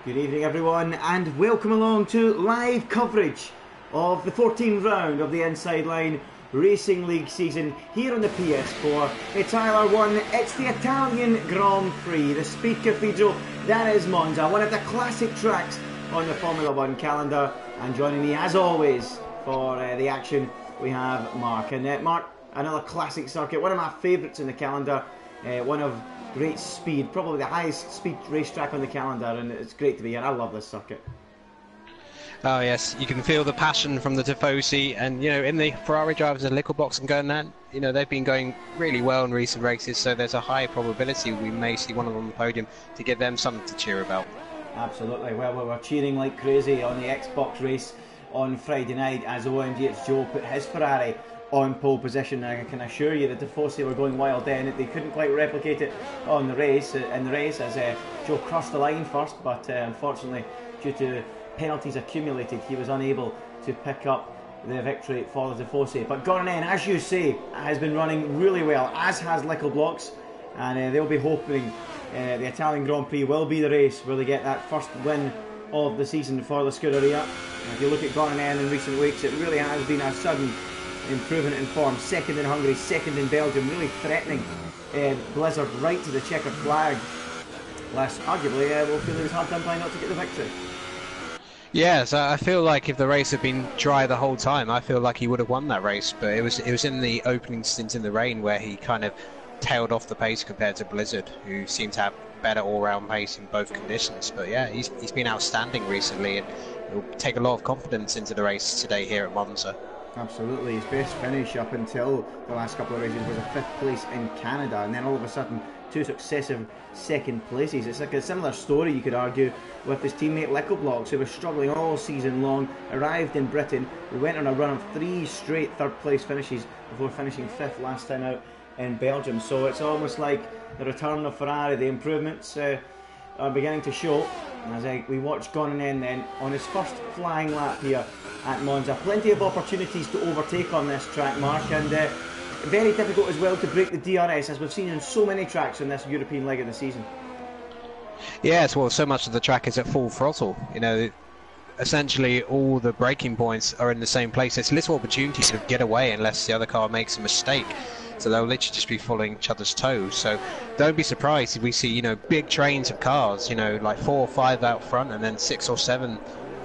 Good evening everyone and welcome along to live coverage of the 14th round of the Inside Line Racing League season here on the PS4. It's ILR1, it's the Italian Grand Prix, the Speed Cathedral, that is Monza, one of the classic tracks on the Formula 1 calendar. And joining me as always for the action we have Mark. And Mark, another classic circuit, one of my favourites in the calendar, one of great speed, probably the highest speed racetrack on the calendar, and it's great to be here. I love this circuit. Oh yes, you can feel the passion from the Tifosi, and you know, in the Ferrari drivers and Liquid Box and Gran, you know, they've been going really well in recent races, so there's a high probability we may see one of them on the podium to give them something to cheer about. Absolutely. Well, we were cheering like crazy on the Xbox race on Friday night as OMG's Joe put his Ferrari on pole position. I can assure you that the Tifosi were going wild then. They couldn't quite replicate it on the race as Joe crossed the line first, but unfortunately due to penalties accumulated he was unable to pick up the victory for the Tifosi. But Gran, as you say, has been running really well, as has Liquid Blocks, and they'll be hoping the Italian Grand Prix will be the race where they get that first win of the season for the Scuderia. If you look at Gran in recent weeks, it really has been a sudden improvement in form. Second in Hungary, second in Belgium, really threatening Blizzard right to the checkered flag. Last, arguably, we'll feel it was hard done by not to get the victory. Yes, I feel like if the race had been dry the whole time, I feel like he would have won that race. But it was in the opening stint in the rain where he kind of tailed off the pace compared to Blizzard, who seemed to have better all-round pace in both conditions. But yeah, he's been outstanding recently, and it will take a lot of confidence into the race today here at Monza. Absolutely, his best finish up until the last couple of races was a 5th place in Canada, and then all of a sudden 2 successive second places. It's like a similar story, you could argue, with his teammate Liquid Blocks, who was struggling all season long, arrived in Britain, we went on a run of 3 straight 3rd place finishes before finishing 5th last time out in Belgium. So it's almost like the return of Ferrari, the improvements are beginning to show. As we watch Gran then on his first flying lap here at Monza. Plenty of opportunities to overtake on this track, Mark, and very difficult as well to break the DRS, as we've seen in so many tracks in this European leg of the season. Yes, well, so much of the track is at full throttle. You know, essentially all the braking points are in the same place. There's little opportunity to get away unless the other car makes a mistake. So they'll literally just be following each other's toes. So don't be surprised if we see, you know, big trains of cars, you know, like 4 or 5 out front and then 6 or 7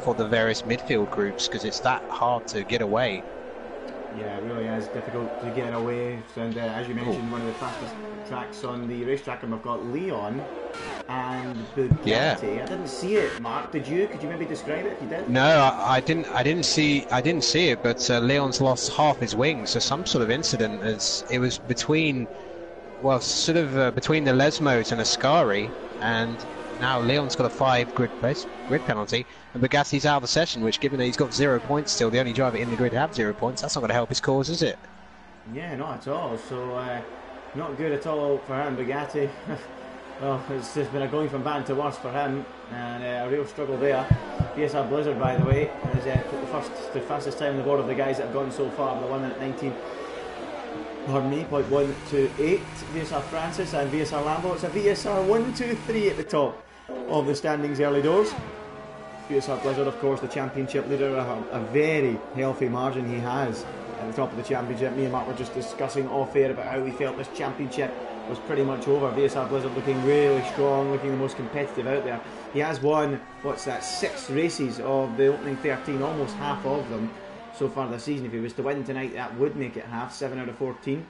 for the various midfield groups, because it's that hard to get away. Yeah, it really is difficult to get away. And as you mentioned, one of the fastest tracks on the racetrack, and we've got Leon and Bugatti. Yeah. I didn't see it, Mark. Did you? Could you maybe describe it if you did? No, I didn't see it. But Leon's lost half his wings, so some sort of incident. As it was between, well, sort of between the Lesmos and Ascari, and now Leon's got a 5 grid penalty, and Bugatti's out of the session, which, given that he's got 0 points still, the only driver in the grid to have 0 points, that's not going to help his cause, is it? Yeah, not at all. So, not good at all for him, Bugatti. Well, it's just been going from bad to worse for him, and a real struggle there. PSR Blizzard, by the way, is the fastest time on the board of the guys that have gone so far, the 1 minute 19. Pardon me, 0.128. VSR Francis and VSR Lambo. It's a VSR 1, 2, 3 at the top of the standings early doors. VSR Blizzard, of course, the championship leader, a very healthy margin he has at the top of the championship. Me and Mark were just discussing off air about how we felt this championship was pretty much over. VSR Blizzard looking really strong, looking the most competitive out there. He has won, 6 races of the opening 13, almost half of them so far this season. If he was to win tonight, that would make it half, 7 out of 14.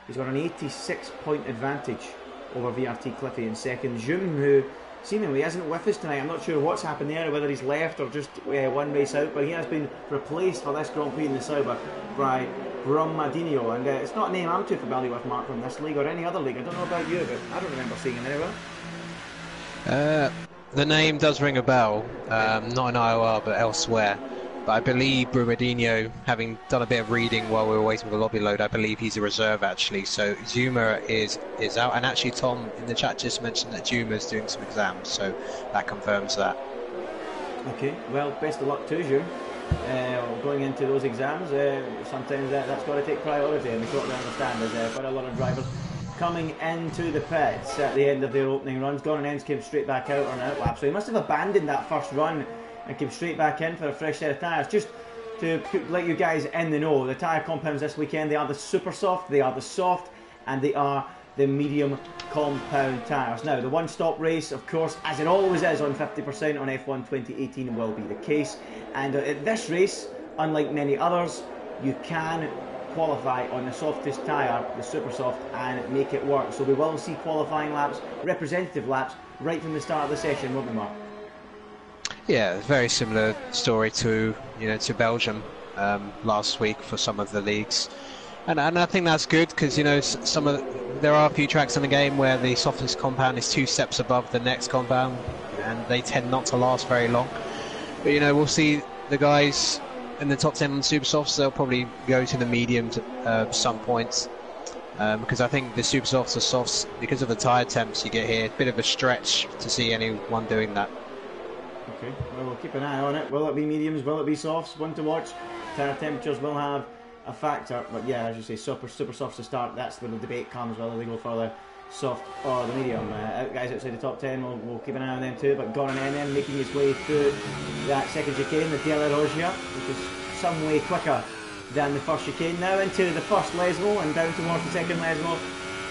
He's got an 86 point advantage over VRT Cliffy in second. Jum, who seemingly isn't with us tonight. I'm not sure what's happened there, whether he's left or just 1 race out, but he has been replaced for this Grand Prix in the Sauber by Brumadinho, and it's not a name I'm too familiar with, Mark, from this league or any other league. I don't know about you, but I don't remember seeing him anywhere. The name does ring a bell, not in ILR but elsewhere. But I believe Brumadinho, having done a bit of reading while we were waiting for the lobby load, I believe he's a reserve actually. So Zuma is out, and actually Tom in the chat just mentioned that Zuma's doing some exams, so that confirms that. Okay, well, best of luck to you. Going into those exams, sometimes that's got to take priority, and we totally understand. There's quite a lot of drivers coming into the pits at the end of their opening runs. Gordon Ends came straight back out on an outlap, so he must have abandoned that first run and came straight back in for a fresh set of tyres. Just to let you guys in the know, the tyre compounds this weekend, they are the super soft, they are the soft, and they are the medium compound tyres. Now, the one-stop race, of course, as it always is on 50% on F1 2018, will be the case. And at this race, unlike many others, you can qualify on the softest tyre, the super soft, and make it work. So we will see qualifying laps, representative laps, right from the start of the session, won't we, Mark? Yeah, very similar story to to Belgium last week for some of the leagues, and I think that's good because there are a few tracks in the game where the softest compound is 2 steps above the next compound, and they tend not to last very long. But we'll see the guys in the top 10 on the super softs. They'll probably go to the mediums at some points because I think the super softs are softs because of the tyre temps you get here. A bit of a stretch to see anyone doing that. Okay, well, we'll keep an eye on it. Will it be mediums? Will it be softs? One to watch. Tyre temperatures will have a factor, but yeah, as you say, super softs to start. That's where the debate comes, whether they go for the soft or the medium. Guys outside the top 10, we'll keep an eye on them too. But Gordon Ennem making his way through that second chicane, the ILRGT, which is some way quicker than the first chicane. Now into the first Lesmo and down towards the second Lesmo.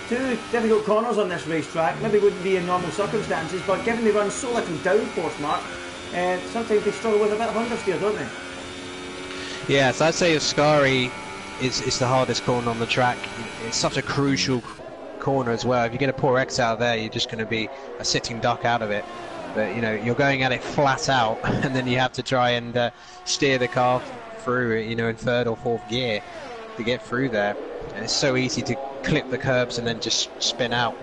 2 difficult corners on this racetrack. Maybe wouldn't be in normal circumstances, but given they run so little downforce, Mark, sometimes they struggle with a bit of understeer, don't they? Yeah, so I'd say Ascari is the hardest corner on the track. It's such a crucial corner as well. If you get a poor X out there, you're just going to be a sitting duck out of it. But you're going at it flat out, and then you have to try and steer the car through, in 3rd or 4th gear to get through there. And it's so easy to clip the curbs and then just spin out.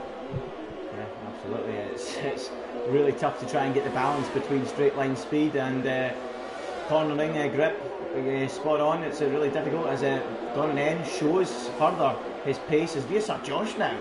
Yeah, absolutely. It's really tough to try and get the balance between straight line speed and cornering grip. Spot on. It's really difficult as Gordon N shows further his pace as VSR Josh now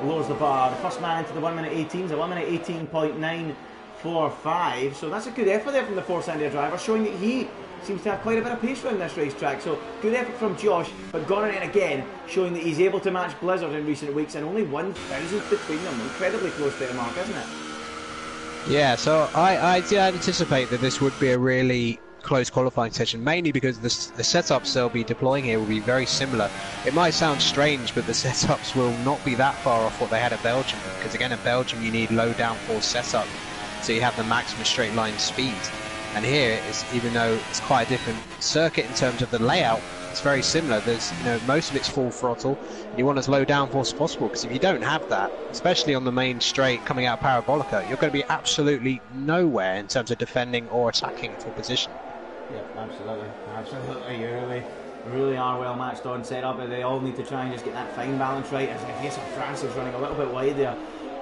lowers the bar. The first man into the 1 minute 18s, a 1 minute 18.945. So that's a good effort there from the Force India driver, showing that he seems to have quite a bit of pace around this racetrack. So good effort from Josh, but Gordon N again showing that he's able to match Blizzard in recent weeks, and only 1,000 between them. Incredibly close to the mark, isn't it? Yeah, so I did anticipate that this would be a really close qualifying session, mainly because the setups they'll be deploying here will be very similar. It might sound strange, but the setups will not be that far off what they had at Belgium, because again at Belgium you need low downforce setup so you have the maximum straight line speed, and here even though it's quite a different circuit in terms of the layout, it's very similar. There's most of it's full throttle, and you want as low downforce as possible, because if you don't have that, especially on the main straight coming out of Parabolica, you're going to be absolutely nowhere in terms of defending or attacking for position. Yeah, absolutely. You really are well matched on setup, but they all need to try and just get that fine balance right. As I guess France is running a little bit wide there,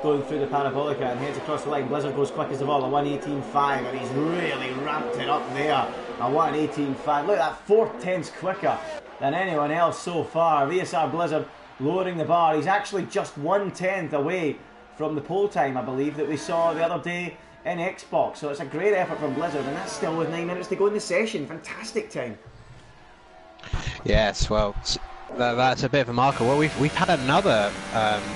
going through the Parabolica and heads across the line. Blizzard goes quickest of all, a 1:18.5, and he's really ramped it up there. A 1:18.5. Look at that, 4/10ths quicker than anyone else so far. VSR Blizzard lowering the bar. He's actually just 1/10th away from the pole time, I believe, that we saw the other day in Xbox. So it's a great effort from Blizzard, and that's still with 9 minutes to go in the session. Fantastic time. Yes, well, that's a bit of a marker. Well, we've had another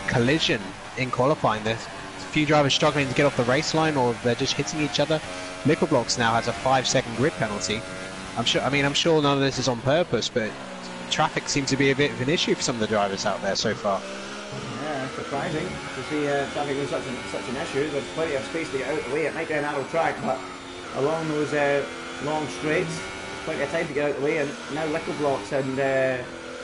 collision in qualifying. There's a few drivers struggling to get off the race line, or they're just hitting each other. Liquid Blocks now has a 5-second grid penalty. I'm sure none of this is on purpose, but traffic seems to be a bit of an issue for some of the drivers out there so far. Yeah, surprising to see traffic being such an issue. There's plenty of space to get out of the way. It might be a narrow track, but along those long straights, plenty of time to get out of the way. And now Liquid Blocks and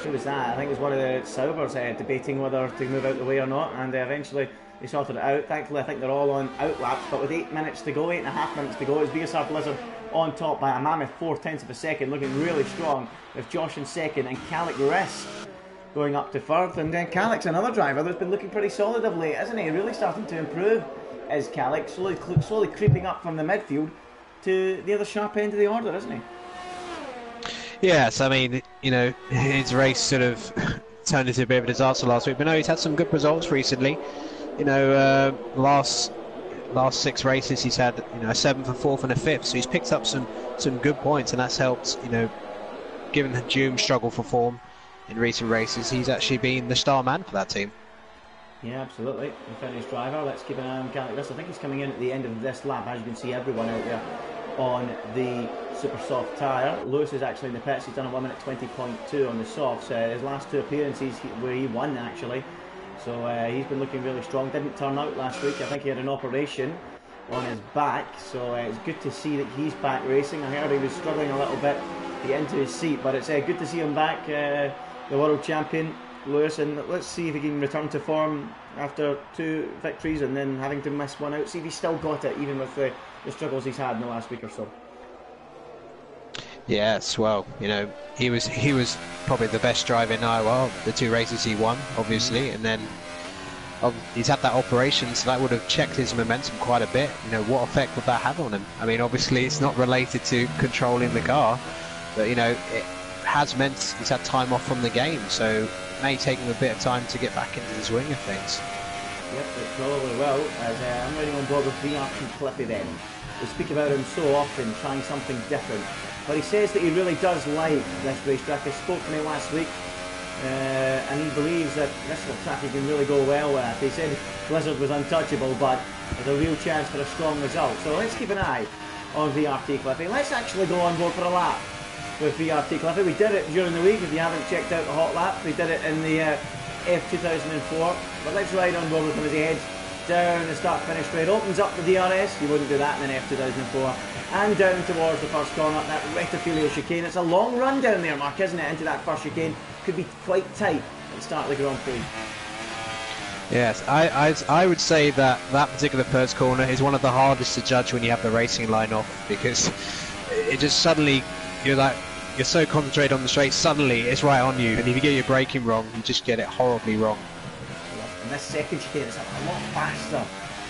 who was that? I think it was one of the Saubers debating whether to move out the way or not, and eventually they sorted it out. Thankfully, I think they're all on out laps, but with 8 minutes to go, 8.5 minutes to go, it's VSR Blizzard on top by a mammoth 4/10ths of a second, looking really strong, with Josh in second and Calic Rest going up to third. And Calic's another driver that's been looking pretty solid of late, isn't he? Really starting to improve is Calic, slowly creeping up from the midfield to the other sharp end of the order, isn't he? Yes, I mean, his race sort of turned into a bit of a disaster last week, but no, he's had some good results recently. Last 6 races he's had a 7th, a 4th and a 5th, so he's picked up some good points, and that's helped. Given the Doom struggle for form in recent races, he's actually been the star man for that team. Yeah, absolutely. The finished driver. Let's keep an eye on Cali. I think he's coming in at the end of this lap. As you can see, everyone out there on the super soft tyre. Lewis is actually in the pits. He's done a 1 minute 20.2 on the softs. His last two appearances where he won actually. So he's been looking really strong. Didn't turn out last week. I think he had an operation on his back. So it's good to see that he's back racing. I heard he was struggling a little bit to get into his seat, but it's good to see him back. The world champion Lewis, and let's see if he can return to form after 2 victories and then having to miss one out. See if he's still got it, even with the struggles he's had in the last week or so. Yes, well, you know, he was probably the best driver in ILR, the 2 races he won, obviously, and then he's had that operation, so that would have checked his momentum quite a bit. You know, what effect would that have on him? I mean, obviously, it's not related to controlling the car, but, you know, it has meant he's had time off from the game, so it may take him a bit of time to get back into the swing of things. Yep, it probably will, as I'm running on board with VRT Clippy then. We speak about him so often, trying something different. But he says that he really does like this racetrack. He spoke to me last week, and he believes that this is a track he can really go well with. He said Blizzard was untouchable, but there's a real chance for a strong result. So let's keep an eye on VRT Cliffy. Let's actually go on board for a lap with VRT Cliffy. We did it during the week. If you haven't checked out the hot lap, we did it in the F2004. But let's ride on board with him as he heads down the start-finish straight. Opens up the DRS. You wouldn't do that in an F2004. And down towards the first corner, that Reticulated chicane. It's a long run down there, Mark, isn't it, into that first chicane. Could be quite tight at the start of the Grand Prix. Yes, I would say that particular first corner is one of the hardest to judge when you have the racing line off, because it just suddenly, you're so concentrated on the straight, suddenly it's right on you, and if you get your braking wrong, you just get it horribly wrong. And this second chicane is a lot faster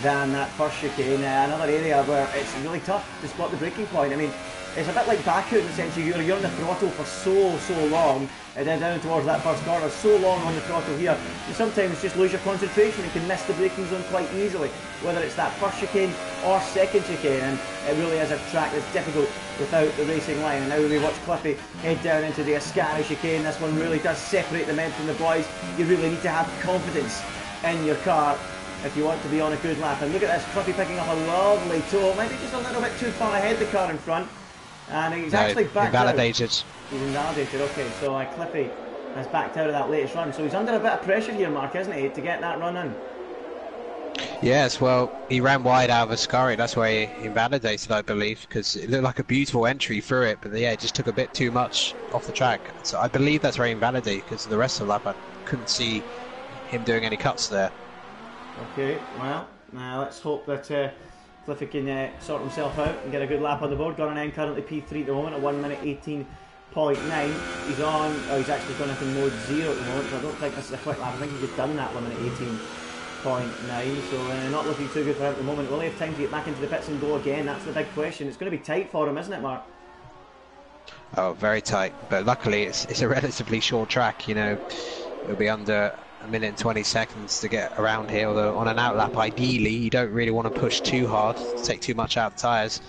than that first chicane. Another area where it's really tough to spot the braking point. I mean, it's a bit like Baku in the sense you're on the throttle for so long, and then down towards that first corner, so long on the throttle here, you sometimes just lose your concentration and can miss the braking zone quite easily, whether it's that first chicane or second chicane, and it really is a track that's difficult without the racing line. And now we watch Cliffy head down into the Ascari chicane. This one really does separate the men from the boys. You really need to have confidence in your car if you want to be on a good lap. And look at this, Cliffy picking up a lovely toe, maybe just a little bit too far ahead the car in front, and he's actually backed invalidated. Out. He's invalidated, okay, so Cliffy has backed out of that latest run, so he's under a bit of pressure here, Mark, isn't he, to get that run in? Yes, well, he ran wide out of Ascari, that's why he invalidated, I believe, because it looked like a beautiful entry through it, but yeah, it just took a bit too much off the track. So I believe that's where he invalidated, because the rest of the lap I couldn't see him doing any cuts there. Okay, well, let's hope that Cliffy can sort himself out and get a good lap on the board. Got an N currently P3 at the moment, at 1 minute 18.9. He's on, he's actually gone into mode 0 at the moment, so I don't think this is a quick lap. I think he's just done that 1 minute 18.9, so not looking too good for him at the moment. Will he have time to get back into the pits and go again? That's the big question. It's going to be tight for him, isn't it, Mark? Oh, very tight, but luckily it's a relatively short track, you know. It'll be under 1 minute and 20 seconds to get around here, although on an outlap ideally you don't really want to push too hard, take too much out of the tyres.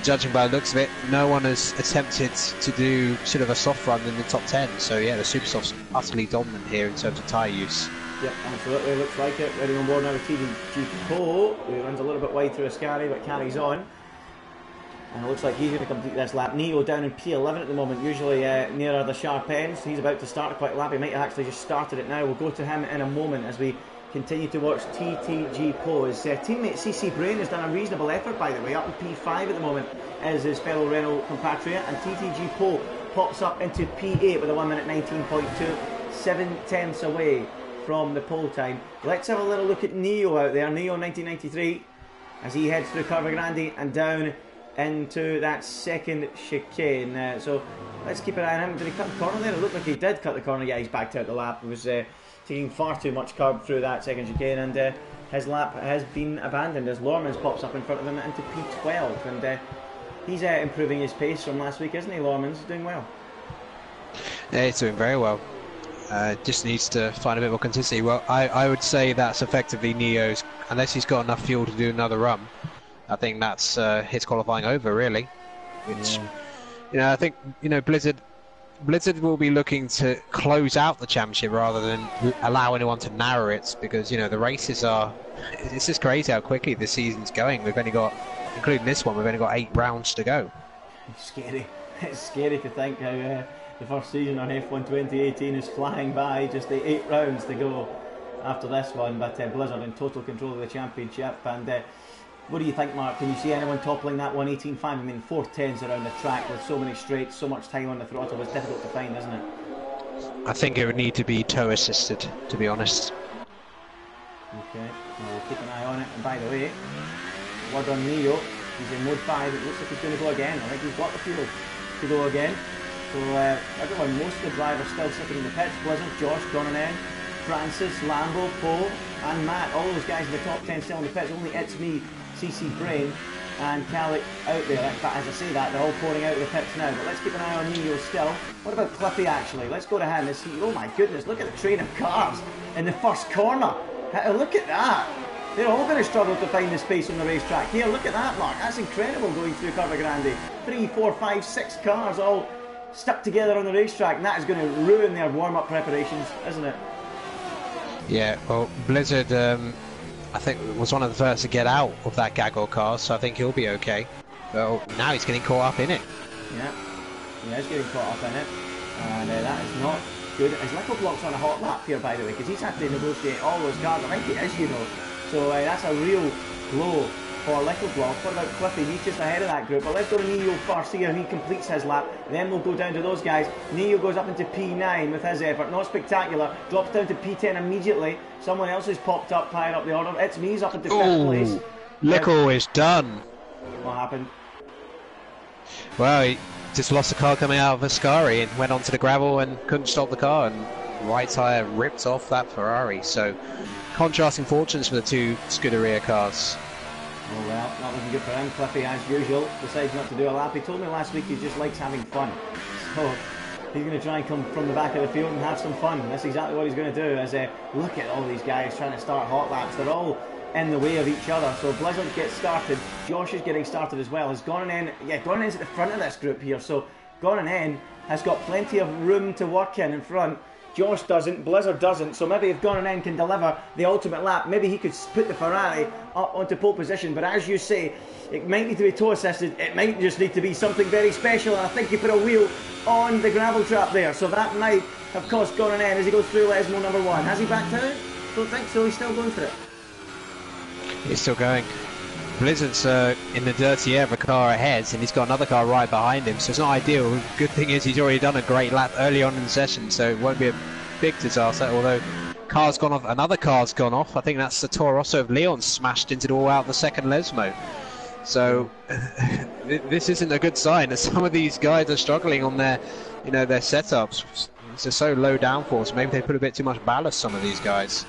Judging by the looks of it, no one has attempted to do sort of a soft run in the top 10, so yeah, the super soft's utterly dominant here in terms of tyre use. Yep, absolutely, looks like it. Ready on board now with TDG Poe, who runs a little bit wide through Ascari but carries on. And it looks like he's going to complete this lap. Neo down in P11 at the moment, usually nearer the sharp ends. He's about to start a quick lap. He might have actually just started it now. We'll go to him in a moment as we continue to watch TTG Poe. His teammate CC Brain has done a reasonable effort, by the way, up in P5 at the moment as his fellow Renault compatriot. And TTG Poe pops up into P8 with a 1 minute 19.2, 7/10 away from the pole time. Let's have a little look at Neo out there. Neo 1993 as he heads through Curva Grande and down into that second chicane. So let's keep an eye on him. Did he cut the corner there? It looked like he did cut the corner. Yeah, he's backed out the lap. He was taking far too much curb through that second chicane, and his lap has been abandoned as Lormans pops up in front of him into P12, and he's improving his pace from last week, isn't he? Lormans is doing well. Yeah, he's doing very well. Just needs to find a bit more consistency. Well, I would say that's effectively Neo's, unless he's got enough fuel to do another run. I think that's his qualifying over, really. Which, you know, I think, you know, Blizzard Blizzard will be looking to close out the championship rather than allow anyone to narrow it, because the races are. It's just crazy how quickly the season's going. We've only got, including this one, we've only got 8 rounds to go. It's scary. It's scary to think how the first season on F1 2018 is flying by. Just the 8 rounds to go after this one, but Blizzard in total control of the championship. And what do you think, Mark? Can you see anyone toppling that 118.5? I mean, 410s around the track with so many straights, so much time on the throttle. It's difficult to find, isn't it? I think it would need to be toe assisted, to be honest. Okay, well, we'll keep an eye on it. And by the way, word on Neo, he's in mode 5. It looks like he's going to go again. I think he's got the fuel to go again. So everyone, most of the drivers still sitting in the pits. Blizzard, Josh, Donanen, Francis, Lambo, Paul and Matt, all those guys in the top 10 still in the pits. Only It's Me, CC Brain and Calic out there. In fact, as I say that, they're all pouring out of the pits now. But let's keep an eye on Neo still. What about Cliffy actually? Let's go to him. Oh my goodness, look at the train of cars in the first corner. Look at that. They're all going to struggle to find the space on the racetrack. Here, look at that, Mark. That's incredible going through Curva Grande. 3, 4, 5, 6 cars all stuck together on the racetrack, and that is going to ruin their warm-up preparations, isn't it? Yeah, well, Blizzard, I think, was one of the first to get out of that gaggle car, so I think he'll be okay. Well, now he's getting caught up in it. Yeah, he's getting caught up in it, and that is not good. His Little Block's on a hot lap here, by the way, because he's had to negotiate all those cars. I think he is, So that's a real blow for Little Block. What about Cliffy? He's just ahead of that group. But let's go to Neo first, see how he completes his lap. Then we'll go down to those guys. Neo goes up into P9 with his effort. Not spectacular. Drops down to P10 immediately. Someone else has popped up higher up the order. It's Me's up into 5th place. Little is done. What happened? Well, he just lost the car coming out of Ascari and went onto the gravel and couldn't stop the car, and right tyre ripped off that Ferrari. So contrasting fortunes for the two Scuderia cars. Oh well, not looking good for him. Cliffy, as usual, decides not to do a lap. He told me last week he just likes having fun. So he's going to try and come from the back of the field and have some fun. That's exactly what he's going to do. As look at all these guys trying to start hot laps. They're all in the way of each other. So Blizzard gets started. Josh is getting started as well. Has Gonanen, Gonanen's at the front of this group here. So Gonanen has got plenty of room to work in front. Josh doesn't, Blizzard doesn't, so maybe if Gonanen can deliver the ultimate lap, maybe he could put the Ferrari up onto pole position. But as you say, it might need to be toe assisted, it might just need to be something very special, and I think he put a wheel on the gravel trap there, so that might have cost Gonanen as he goes through Lesmo number 1. Has he backed out? Don't think so, he's still going for it. He's still going. Blizzard's in the dirty air of a car ahead, and he's got another car right behind him, so it's not ideal. Good thing is he's already done a great lap early on in the session, so it won't be a big disaster, although car's gone off, another car's gone off. I think that's the Toro Rosso of Leon smashed into the wall out the second Lesmo. So this isn't a good sign. Some of these guys are struggling on their setups. It's so low downforce. Maybe they put a bit too much ballast, some of these guys.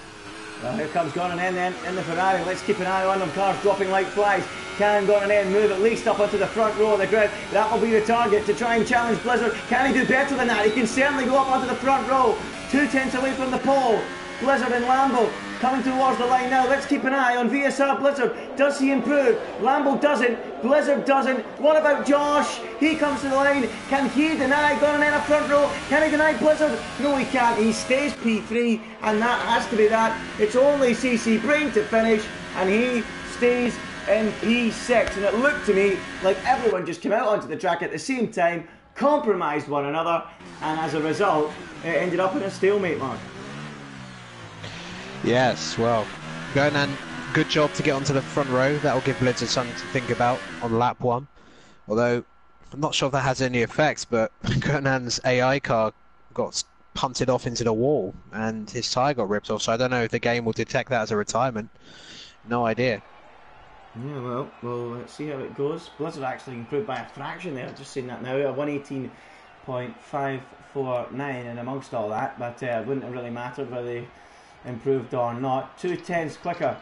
Well, here comes Gonanen then in the Ferrari. Let's keep an eye on them. Cars dropping like flies. Can Gonanen move at least up onto the front row of the grid? That will be the target to try and challenge Blizzard. Can he do better than that? He can certainly go up onto the front row. 2 tenths away from the pole. Blizzard and Lambo coming towards the line now. Let's keep an eye on VSR Blizzard. Does he improve? Lambo doesn't. Blizzard doesn't. What about Josh? He comes to the line. Can he deny Gonanen a front row? Can he deny Blizzard? No, he can't. He stays P3, and that has to be that. It's only CC Brain to finish, and he stays in P6. And it looked to me like everyone just came out onto the track at the same time, compromised one another, and as a result, it ended up in a stalemate, Mark. Yes, well, Gonan, good job to get onto the front row. That'll give Blizzard something to think about on lap 1. Although, I'm not sure if that has any effects, but Gonan's AI car got punted off into the wall and his tyre got ripped off, so I don't know if the game will detect that as a retirement. No idea. Yeah, well, let's see how it goes. Blizzard actually improved by a fraction there, I've just seen that now, a 118.549, and amongst all that, but it wouldn't have really mattered whether they improved or not. 2 tenths quicker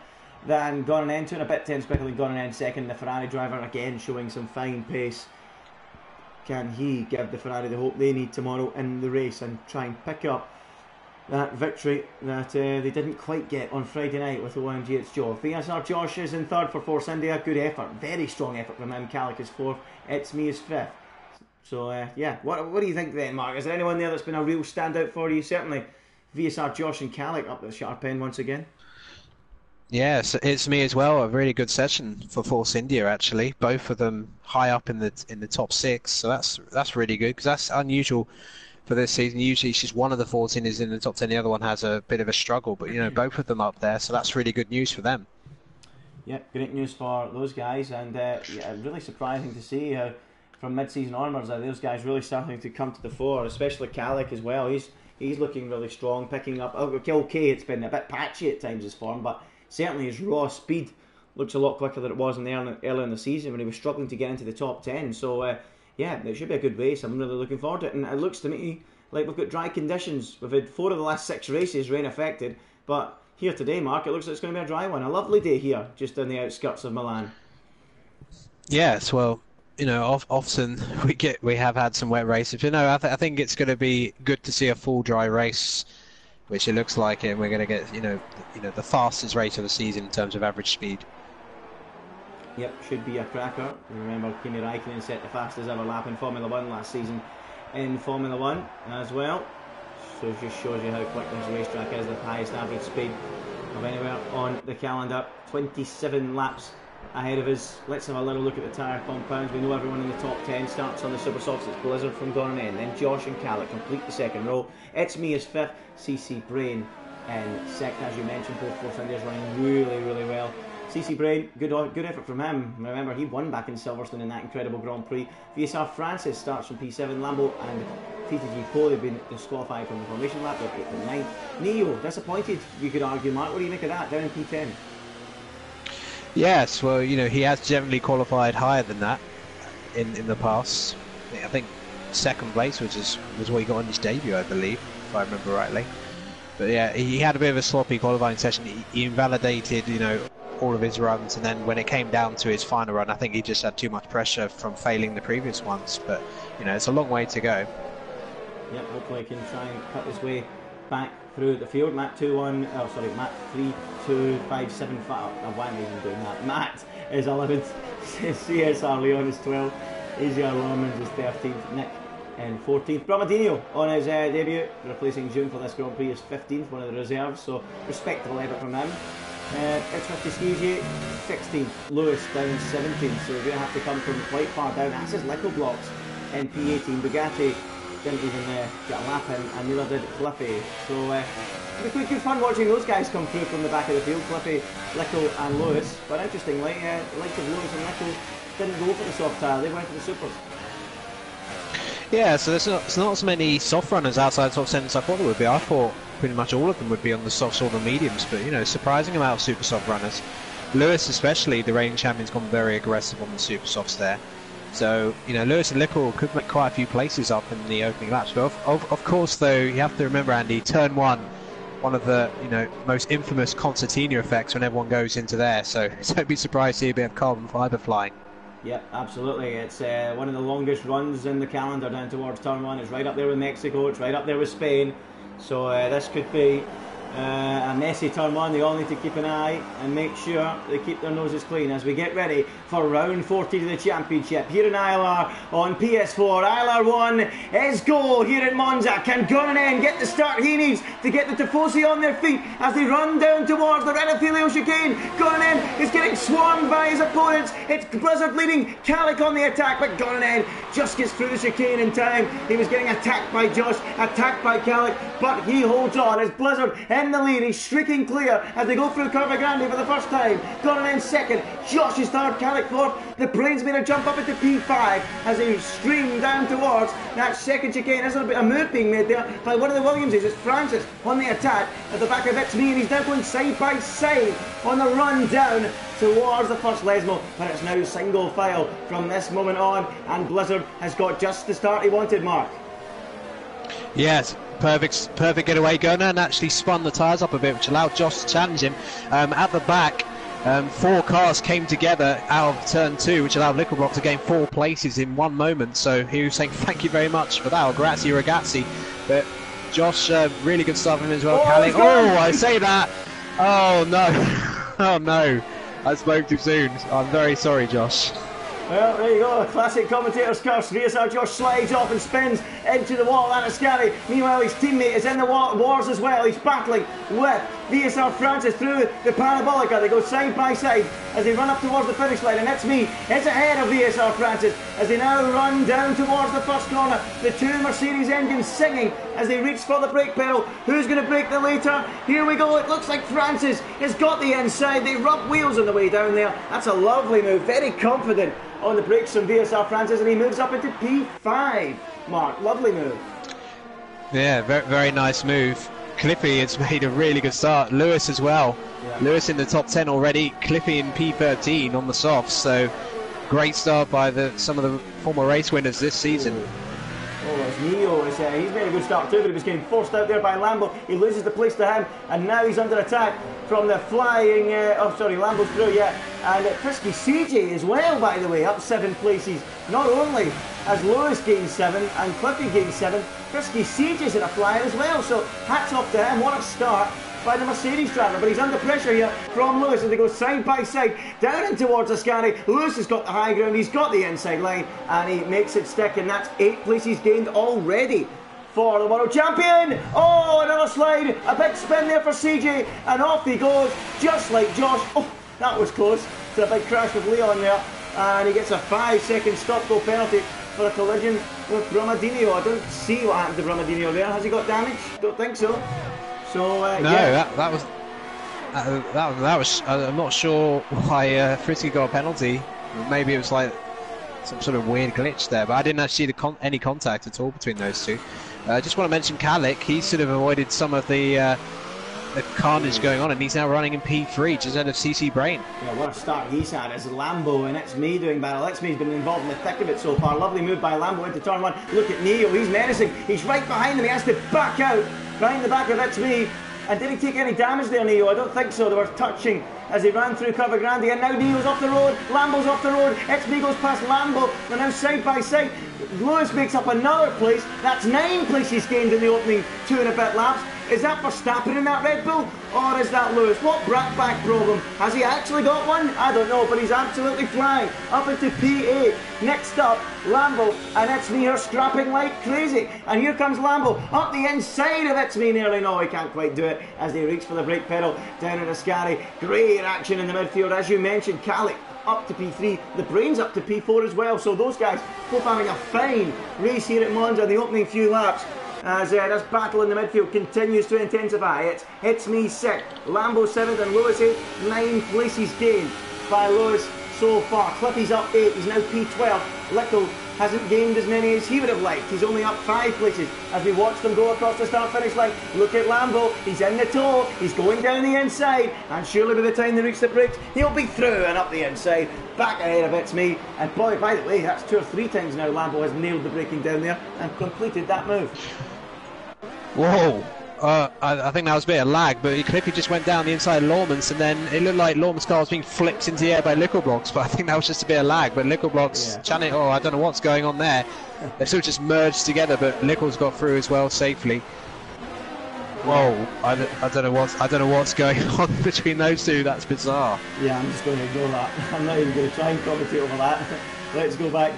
than Gonanen, 2 and a bit tenths quicker than Gonanen second. The Ferrari driver again showing some fine pace. Can he give the Ferrari the hope they need tomorrow in the race and try and pick up that victory that they didn't quite get on Friday night with OMG It's Joe. VSR Josh is in 3rd for Force India. Good effort, very strong effort from him. Calic is 4th. It's Me is 5th. So yeah, what do you think then, Mark? Is there anyone there that's been a real standout for you? Certainly, VSR Josh and Calic up at the sharp end once again. Yes, it's me as well. A really good session for Force India actually. Both of them high up in the top 6, so that's really good because that's unusual for this season. Usually it's just one of the 14 is in the top 10, the other one has a bit of a struggle, but you know, both of them up there, so that's really good news for them. Yeah, great news for those guys, and yeah, really surprising to see how from mid-season onwards those guys really starting to come to the fore, especially Calic as well. He's looking really strong, picking up. Okay, it's been a bit patchy at times his form, but certainly his raw speed looks a lot quicker than it was early in the season when he was struggling to get into the top 10. So yeah, it should be a good race. I'm really looking forward to it, and it looks to me like we've got dry conditions. We've had 4 of the last 6 races rain affected, but here today, Mark, it looks like it's going to be a dry one. A lovely day here, just on the outskirts of Milan. Yes, well, you know, often we have had some wet races. But no, I think it's going to be good to see a full dry race, which it looks like, and we're going to get you know the fastest race of the season in terms of average speed. Yep, should be a cracker. Remember, Kimi Raikkonen set the fastest ever lap in Formula 1 last season in Formula 1 as well. So it just shows you how quick this racetrack is, the highest average speed of anywhere on the calendar. 27 laps ahead of us. Let's have a little look at the tyre compounds. We know everyone in the top 10 starts on the super softs. It's Blizzard from Gran, then Josh and Calic complete the second row. It's me as 5th, CC Brain in 2nd. As you mentioned, both Force India's running really well. CC Brain, good effort from him. Remember, he won back in Silverstone in that incredible Grand Prix. VSR Francis starts from P7. Lambo and TTG Pole have been disqualified from the formation lap. They're 8th and 9th. Neo, disappointed, you could argue, Mark. What do you make of that? Down in P10. Yes, well, you know, he has generally qualified higher than that in the past. I think 2nd place was what he got on his debut, I believe, if I remember rightly. But yeah, he had a bit of a sloppy qualifying session. He invalidated, you know, all of his runs, and then when it came down to his final run, I think he just had too much pressure from failing the previous ones. But you know, it's a long way to go. Yep, hopefully he can try and cut his way back through the field. Matt 2-1, oh sorry, Matt 3-2-5-7-5. Why am I even doing that? Matt is 11th, CSR Leon is 12th, AZR Romans is 13th, Nick in 14th. Bromadinho on his debut, replacing June for this Grand Prix, is 15th, one of the reserves, so respectable effort from him. X50 Skiji, 16th, Lewis down 17th, so we're going to have to come from quite far down. That's his Lico blocks in P18. Bugatti didn't even get a lap in, and neither did Cliffy. So it was quite good fun watching those guys come through from the back of the field, Cliffy, Lico and Lewis. But interestingly, the likes of Lewis and Lico didn't go for the soft tire, they went for the supers. Yeah, so there's not as many soft runners outside top 10 as I thought there would be. I thought pretty much all of them would be on the softs or the mediums, but you know, surprising amount of super soft runners. Lewis especially, the reigning champion's gone very aggressive on the super softs there. So, you know, Lewis and Lickle could make quite a few places up in the opening laps. But of course, though, you have to remember, Andy, turn one of the, you know, most infamous concertina effects when everyone goes into there. So don't be surprised to see a bit of carbon fibre flying. Yeah, absolutely. It's one of the longest runs in the calendar down towards turn 1. It's right up there with Mexico. It's right up there with Spain. So this could be a messy turn 1. They all need to keep an eye and make sure they keep their noses clean as we get ready for round 14 of the championship here in ILR on PS4. ILR1 is go here at Monza. Can Gran get the start he needs to get the Tifosi on their feet as they run down towards the Renifilio chicane? Gran is getting swarmed by his opponents. It's Blizzard leading, Calic on the attack, but Gran just gets through the chicane in time. He was getting attacked by Josh, attacked by Calic, but he holds on as Blizzard in the lead. He's streaking clear as they go through Curva Grande for the first time. Gran second, Josh is third, Calic fourth. The Brains made a jump up into P5 as they stream down towards that second chicane. There's a bit of move being made there by one of the Williamses. It's Francis on the attack at the back of It's Me, and he's now going side by side on the run down towards the first Lesmo, but it's now single file from this moment on, and Blizzard has got just the start he wanted, Mark. Yes, perfect getaway. Gran actually spun the tyres up a bit, which allowed Josh to challenge him. At the back, 4 cars came together out of turn 2, which allowed Licklebrock to gain 4 places in one moment. So he was saying thank you very much for that, or grazie ragazzi. But Josh, really good stuff from him as well. I say that. Oh no, oh no, I spoke too soon. I'm very sorry, Josh. Well, there you go, a classic commentator's curse. VSR Josh slides off and spins into the wall. That is scary. Meanwhile, his teammate is in the wars as well. He's battling with VSR Francis through the parabolica. They go side by side as they run up towards the finish line. And that's me. It's ahead of VSR Francis as they now run down towards the first corner. The two Mercedes engines singing as they reach for the brake pedal. Who's going to brake the later? Here we go. It looks like Francis has got the inside. They rub wheels on the way down there. That's a lovely move. Very confident on the brakes from VSR Francis, and he moves up into P5. Mark, lovely move. Yeah, very, very nice move. Cliffy has made a really good start. Lewis as well. Yeah. Lewis in the top 10 already. Cliffy in P13 on the softs. So great start by some of the former race winners this season. Oh, it's Neo. He's made a good start too, but he was getting forced out there by Lambo. He loses the place to him, and now he's under attack from the flying... Lambo's through, yeah. And Frisky CJ as well, by the way, up 7 places. Not only has Lewis gained 7 and Cliffy gained 7, Frisky CJ's in a flyer as well. So hats off to him. What a start by the Mercedes driver, but he's under pressure here from Lewis as they go side by side down and towards Ascari. Lewis has got the high ground, he's got the inside line, and he makes it stick, and that's 8 places gained already for the world champion. Oh, another slide, a big spin there for CJ, and off he goes, just like Josh. Oh, that was close to a big crash with Leon there, and he gets a 5-second stop-go penalty for a collision with Brumadinho. I don't see what happened to Brumadinho there. Has he got damage? Don't think so. So, no, yeah. that was. I'm not sure why Frisky got a penalty. Maybe it was like some sort of weird glitch there, but I didn't actually see any contact at all between those two. I just want to mention Kalik. He sort of avoided some of the carnage going on, and he's now running in P3 just ahead of CC Brain. Yeah, what a start he's had as Lambo, and it's me doing battle. It's me's been involved in the thick of it so far. Lovely move by Lambo into turn 1. Look at Neo, he's menacing. He's right behind him. He has to back out behind the back of It's Me. And did he take any damage there, Neo? I don't think so. They were touching as he ran through Curva Grande, and now Neo's off the road. Lambo's off the road. It's Me goes past Lambo. They're now side by side. Lewis makes up another place. That's 9 places gained in the opening 2 and a bit laps. Is that Verstappen in that Red Bull? Or is that Lewis? What back problem? Has he actually got one? I don't know, but he's absolutely flying up into P8. Next up, Lambo, and It's Me are scrapping like crazy. And here comes Lambo up the inside of It's Me nearly. No, he can't quite do it as they reach for the brake pedal down at Ascari. Great action in the midfield, as you mentioned. Kalik up to P3, the Brains up to P4 as well. So those guys both having a fine race here at Monza in the opening few laps. As this battle in the midfield continues to intensify. It's Me 6th, Lambo 7th, and Lewis 8th. 9 places gained by Lewis so far. Cliffy's up 8, he's now P12. Little hasn't gained as many as he would have liked. He's only up 5 places as we watch them go across the start-finish line. Look at Lambo, he's in the toe, he's going down the inside, and surely by the time they reach the brakes, he'll be through and up the inside, back ahead of It's Me. And boy, by the way, that's 2 or 3 times now Lambo has nailed the braking down there and completed that move. Whoa, I think that was a bit of lag, but Cliffy just went down the inside of Lawman's, and then it looked like Lawman's car was being flipped into the air by Lickle Blocks, but I think that was just a bit of lag. But Lickle Blocks, I don't know what's going on there. They've sort of just merged together, but Lickle's got through as well safely. Whoa, I don't know what's going on between those two. That's bizarre. Yeah, I'm just going to ignore that. I'm not even going to try and commentate over that. Let's go back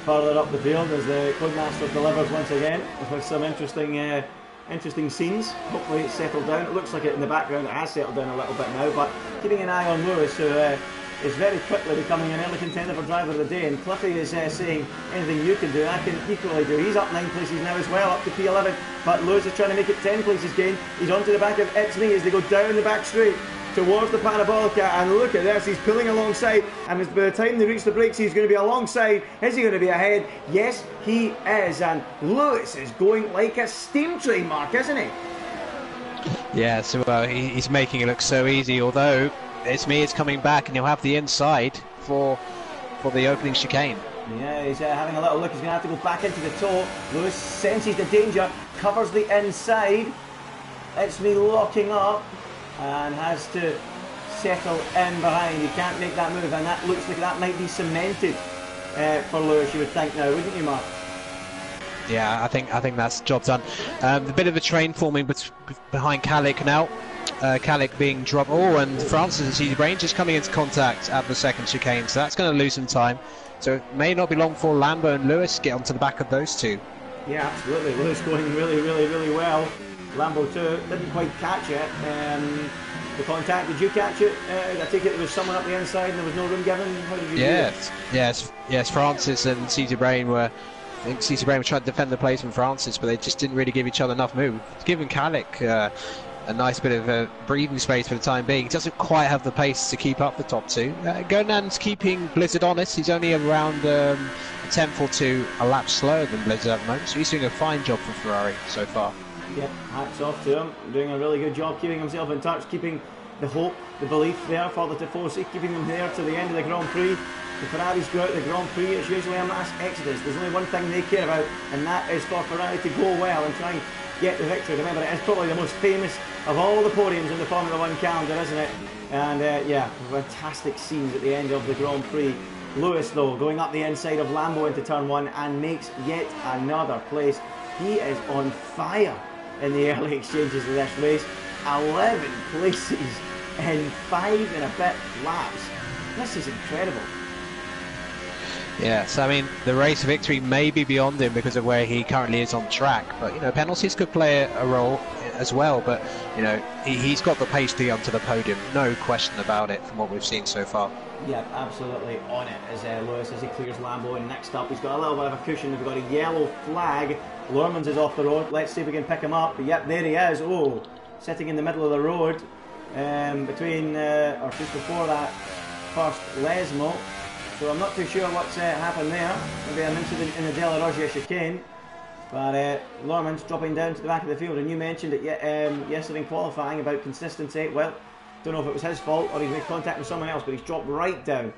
further up the field as the Codemasters delivers once again with some interesting scenes. Hopefully it's settled down. It looks like it in the background. It has settled down a little bit now, but keeping an eye on Lewis, who is very quickly becoming an early contender for driver of the day. And Cliffy is saying, anything you can do, I can equally do. He's up 9 places now as well, up to P11, but Lewis is trying to make it 10 places gained. He's onto the back of It's Me as they go down the back straight towards the parabolica, and look at this, he's pulling alongside, and by the time they reach the brakes he's going to be alongside. Is he going to be ahead? Yes, he is, and Lewis is going like a steam train, Mark, isn't he? Yeah, so he's making it look so easy, although It's Me is coming back and he'll have the inside for the opening chicane. Yeah, he's having a little look. He's going to have to go back into the toe. Lewis senses the danger, covers the inside. It's Me locking up and has to settle in behind. He can't make that move, and that looks like that might be cemented for Lewis, you would think now, wouldn't you, Mark? Yeah, I think that's job done. A bit of a train forming behind Kalik now. Kalik being dropped. Oh, and Francis and CC Brain just coming into contact at the second chicane, so that's going to lose some time. So it may not be long before Lambo and Lewis get onto the back of those two. Yeah, absolutely. Lewis going really well. Lambo too, didn't quite catch it. The contact, did you catch it? I take it there was someone up the inside and there was no room given. How did you do it? Yes. Francis and CC Brain were. I think CC Brain was trying to defend the place from Francis, but they just didn't really give each other enough move. It's giving Kalik a nice bit of breathing space for the time being. He doesn't quite have the pace to keep up the top two. Gernan's keeping Blizzard honest. He's only around a tenth or two a lap slower than Blizzard at the moment, so he's doing a fine job for Ferrari so far. Yep, hats off to him. Doing a really good job keeping himself in touch, keeping the hope, the belief there for the Tifosi, keeping them there to the end of the Grand Prix. The Ferraris go out the Grand Prix, it's usually a mass exodus. There's only one thing they care about, and that is for Ferrari to go well and try and get the victory. Remember, it is probably the most famous of all the podiums in the Formula 1 calendar, isn't it? And yeah, fantastic scenes at the end of the Grand Prix. Lewis, though, going up the inside of Lambo into turn 1 and makes yet another place. He is on fire in the early exchanges of this race. 11 places in 5 and a bit laps. This is incredible. Yes, I mean, the race victory may be beyond him because of where he currently is on track, but, you know, penalties could play a role as well, but, you know, he's got the pace to get onto the podium, no question about it from what we've seen so far. Yeah, absolutely on it is Lewis as he clears Lambo, and next up he's got a little bit of a cushion. We've got a yellow flag. Lormans is off the road. Let's see if we can pick him up. But yep, there he is. Oh, sitting in the middle of the road between, or just before that first Lesmo. So I'm not too sure what's happened there. Maybe an incident in the ILRGT chicane. But Lormans dropping down to the back of the field. And you mentioned it yesterday in qualifying about consistency. Well, don't know if it was his fault or he's made contact with someone else, but he's dropped right down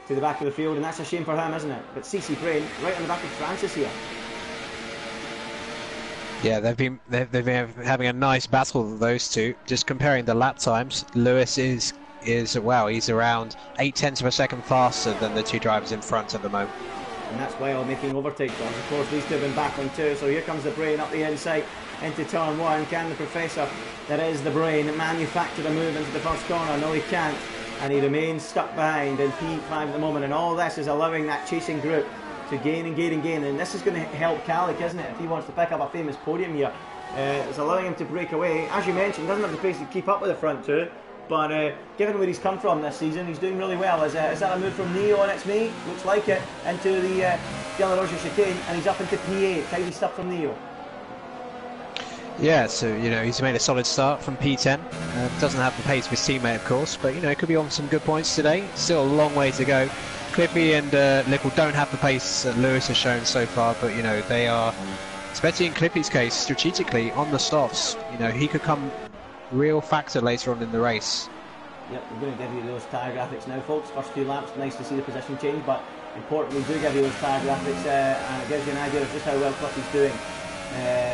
to the back of the field, and that's a shame for him, isn't it? But CC Brain right on the back of Francis here. Yeah, they've been having a nice battle, those two. Just comparing the lap times, Lewis is well, he's around 0.8 of a second faster than the two drivers in front at the moment. And that's while making overtake runs. Of course, these two have been battling too. So here comes the Brain up the inside into turn 1. Can the Professor, that is the Brain, manufacture a move into the first corner? No, he can't. And he remains stuck behind in P5 at the moment. And all this is allowing that chasing group to gain and gain and gain. And this is going to help Kalik, isn't it? If he wants to pick up a famous podium here. It's allowing him to break away. As you mentioned, doesn't have the pace to keep up with the front two. But given where he's come from this season, he's doing really well. Is that a move from Neo on its me? Looks like it. Into the ILRGT chicane, and he's up into P8. Tidy stuff from Neo. Yeah, so, you know, he's made a solid start from P10. Doesn't have the pace of his teammate, of course, but, you know, he could be on some good points today. Still a long way to go. Clippy and Lickle don't have the pace that Lewis has shown so far, but, you know, they are, especially in Clippy's case, strategically on the softs. You know, he could come real factor later on in the race. Yep, we're going to give you those tyre graphics now, folks. First few laps, nice to see the position change, but importantly, we do give you those tyre graphics, and it gives you an idea of just how well Clippy's doing.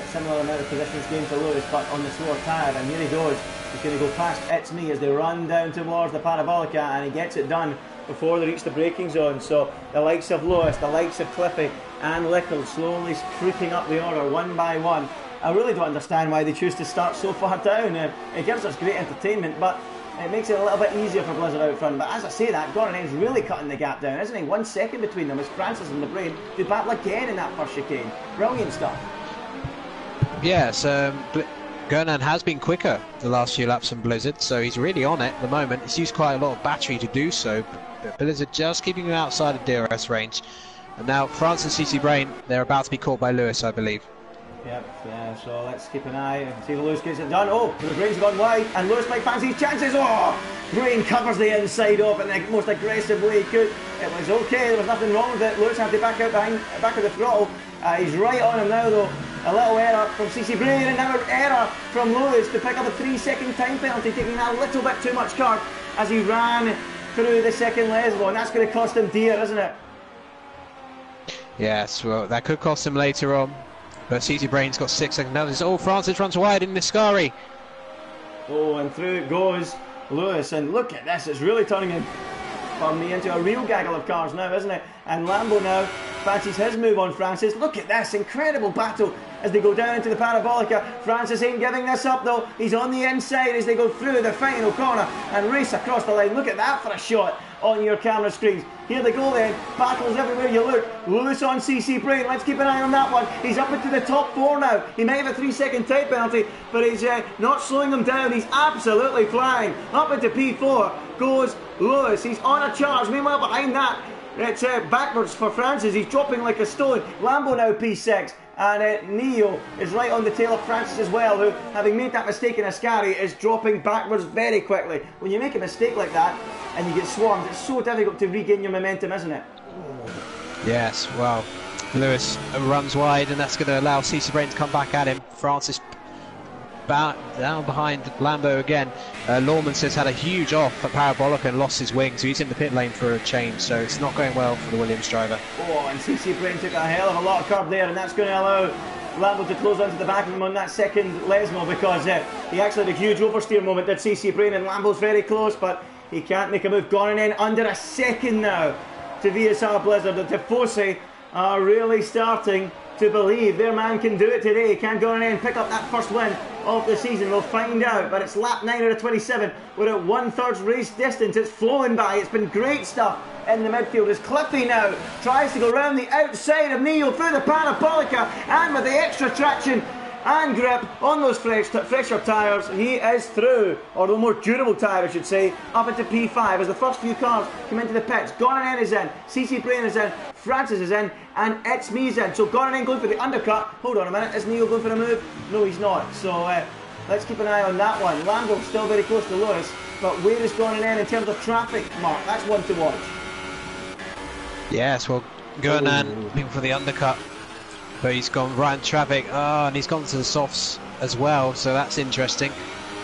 Similar amount of positions gained to Lewis, but on the slower tyre, and here he goes. He's going to go past It's Me as they run down towards the Parabolica, and he gets it done before they reach the braking zone. So the likes of Lewis, the likes of Cliffy and Lickle slowly creeping up the order one by one. I really don't understand why they choose to start so far down. It gives us great entertainment, but it makes it a little bit easier for Blizzard out front. But as I say that, Gordon M's really cutting the gap down, isn't he? 1 second between them as Francis and the Brain do battle again in that first chicane. Brilliant stuff. Yes, Gernan has been quicker the last few laps than Blizzard, so he's really on it at the moment. He's used quite a lot of battery to do so, but Blizzard just keeping him outside of DRS range. And now Francis and CC Brain, they're about to be caught by Lewis, I believe. Yep, yeah, so let's keep an eye and see if Lewis gets it done. Oh, the Brain's gone wide, and Lewis might fancy his chances. Oh, Brain covers the inside off in the most aggressive way he could. It was okay, there was nothing wrong with it. Lewis had to back out behind, back of the throttle. He's right on him now though. A little error from CC Brain, and another error from Lewis to pick up a 3-second time penalty, taking a little bit too much curb as he ran through the second Lesbo, and that's going to cost him dear, isn't it? Yes, well, that could cost him later on. But CC Brain's got 6 seconds now. Oh, Francis runs wide in Niscari. Oh, and through it goes Lewis, and look at this, it's really turning him from me into a real gaggle of cars now, isn't it? And Lambo now fancies his move on Francis. Look at this incredible battle as they go down into the Parabolica. Francis ain't giving this up though. He's on the inside as they go through the final corner and race across the line. Look at that for a shot on your camera screens. Here they go then. Battles everywhere you look. Lewis on CC Brain. Let's keep an eye on that one. He's up into the top 4 now. He may have a 3-second time penalty, but he's not slowing them down. He's absolutely flying. Up into P4 goes Lewis. He's on a charge. Meanwhile behind that, it's backwards for Francis. He's dropping like a stone. Lambo now P6. And Neo is right on the tail of Francis as well, who, having made that mistake in Ascari, is dropping backwards very quickly. When you make a mistake like that and you get swarmed, it's so difficult to regain your momentum, isn't it? Yes, well, Lewis runs wide, and that's going to allow CC Brain to come back at him. Francis down behind Lambo again. Lawman's had a huge off at Parabolica and lost his wing, so he's in the pit lane for a change, so it's not going well for the Williams driver. Oh, and CC Brain took a hell of a lot of curb there, and that's going to allow Lambo to close onto the back of him on that second Lesmo, because he actually had a huge oversteer moment, did CC Brain, and Lambo's very close, but he can't make a move. Gone in under a second now to VSR Blizzard. The Tifosi are really starting to believe their man can do it today. Can go in and pick up that first win of the season? We'll find out, but it's lap 9 out of 27. We're at 1/3 race distance. It's flowing by. It's been great stuff in the midfield as Cliffy now tries to go round the outside of Neo through the Parabolica, and with the extra traction and grip on those fresher tyres, he is through, or the more durable tyre I should say, up into P5 as the first few cars come into the pits. Gonanen is in, CC Brain is in, Francis is in, and It's Me's in. So Gonanen going for the undercut. Hold on a minute, is Neo going for a move? No, he's not. So let's keep an eye on that one. Lambo still very close to Lewis, but where is Gonanen in terms of traffic, Mark? That's one to watch. Yes, well, Gonanen looking for the undercut, but he's gone right in traffic. Oh, and he's gone to the softs as well, so that's interesting.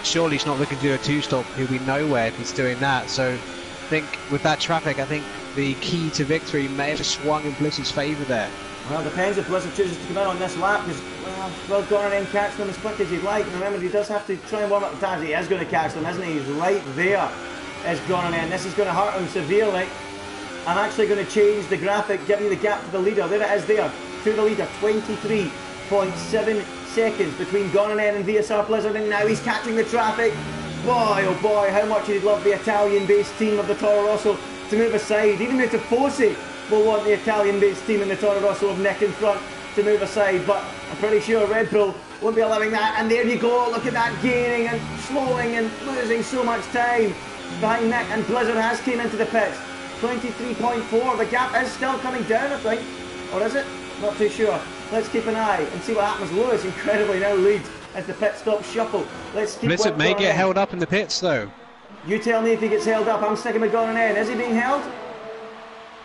Surely he's not looking to do a two-stop. He'll be nowhere if he's doing that. So I think with that traffic, I think the key to victory may have swung in Blizzard's favour there. Well, it depends if Blizzard chooses to come in on this lap, because, well, Gonanen catch them as quick as he'd like. And remember, he does have to try and warm up the tyres. He is going to catch them, isn't he? He's right there, is Gonanen. This is going to hurt him severely. I'm actually going to change the graphic, give you the gap to the leader. There it is there. To the leader, 23.7 seconds between Gonanen and VSR Blizzard, and now he's catching the traffic. Boy, oh boy, how much he'd love the Italian-based team of the Toro Rosso to move aside. Even the Tifosi will want the Italian-based team in the Toro Rosso of Nick in front to move aside, but I'm pretty sure Red Bull won't be allowing that. And there you go, look at that, gaining and slowing and losing so much time behind Nick, and Blizzard has came into the pits. 23.4, the gap is still coming down, I think, or is it? Not too sure. Let's keep an eye and see what happens. Lewis incredibly now leads as the pit stop shuffle. Let's keep Blizzard may get held up in the pits though. You tell me if he gets held up. I'm sticking with Gonanen. Is he being held?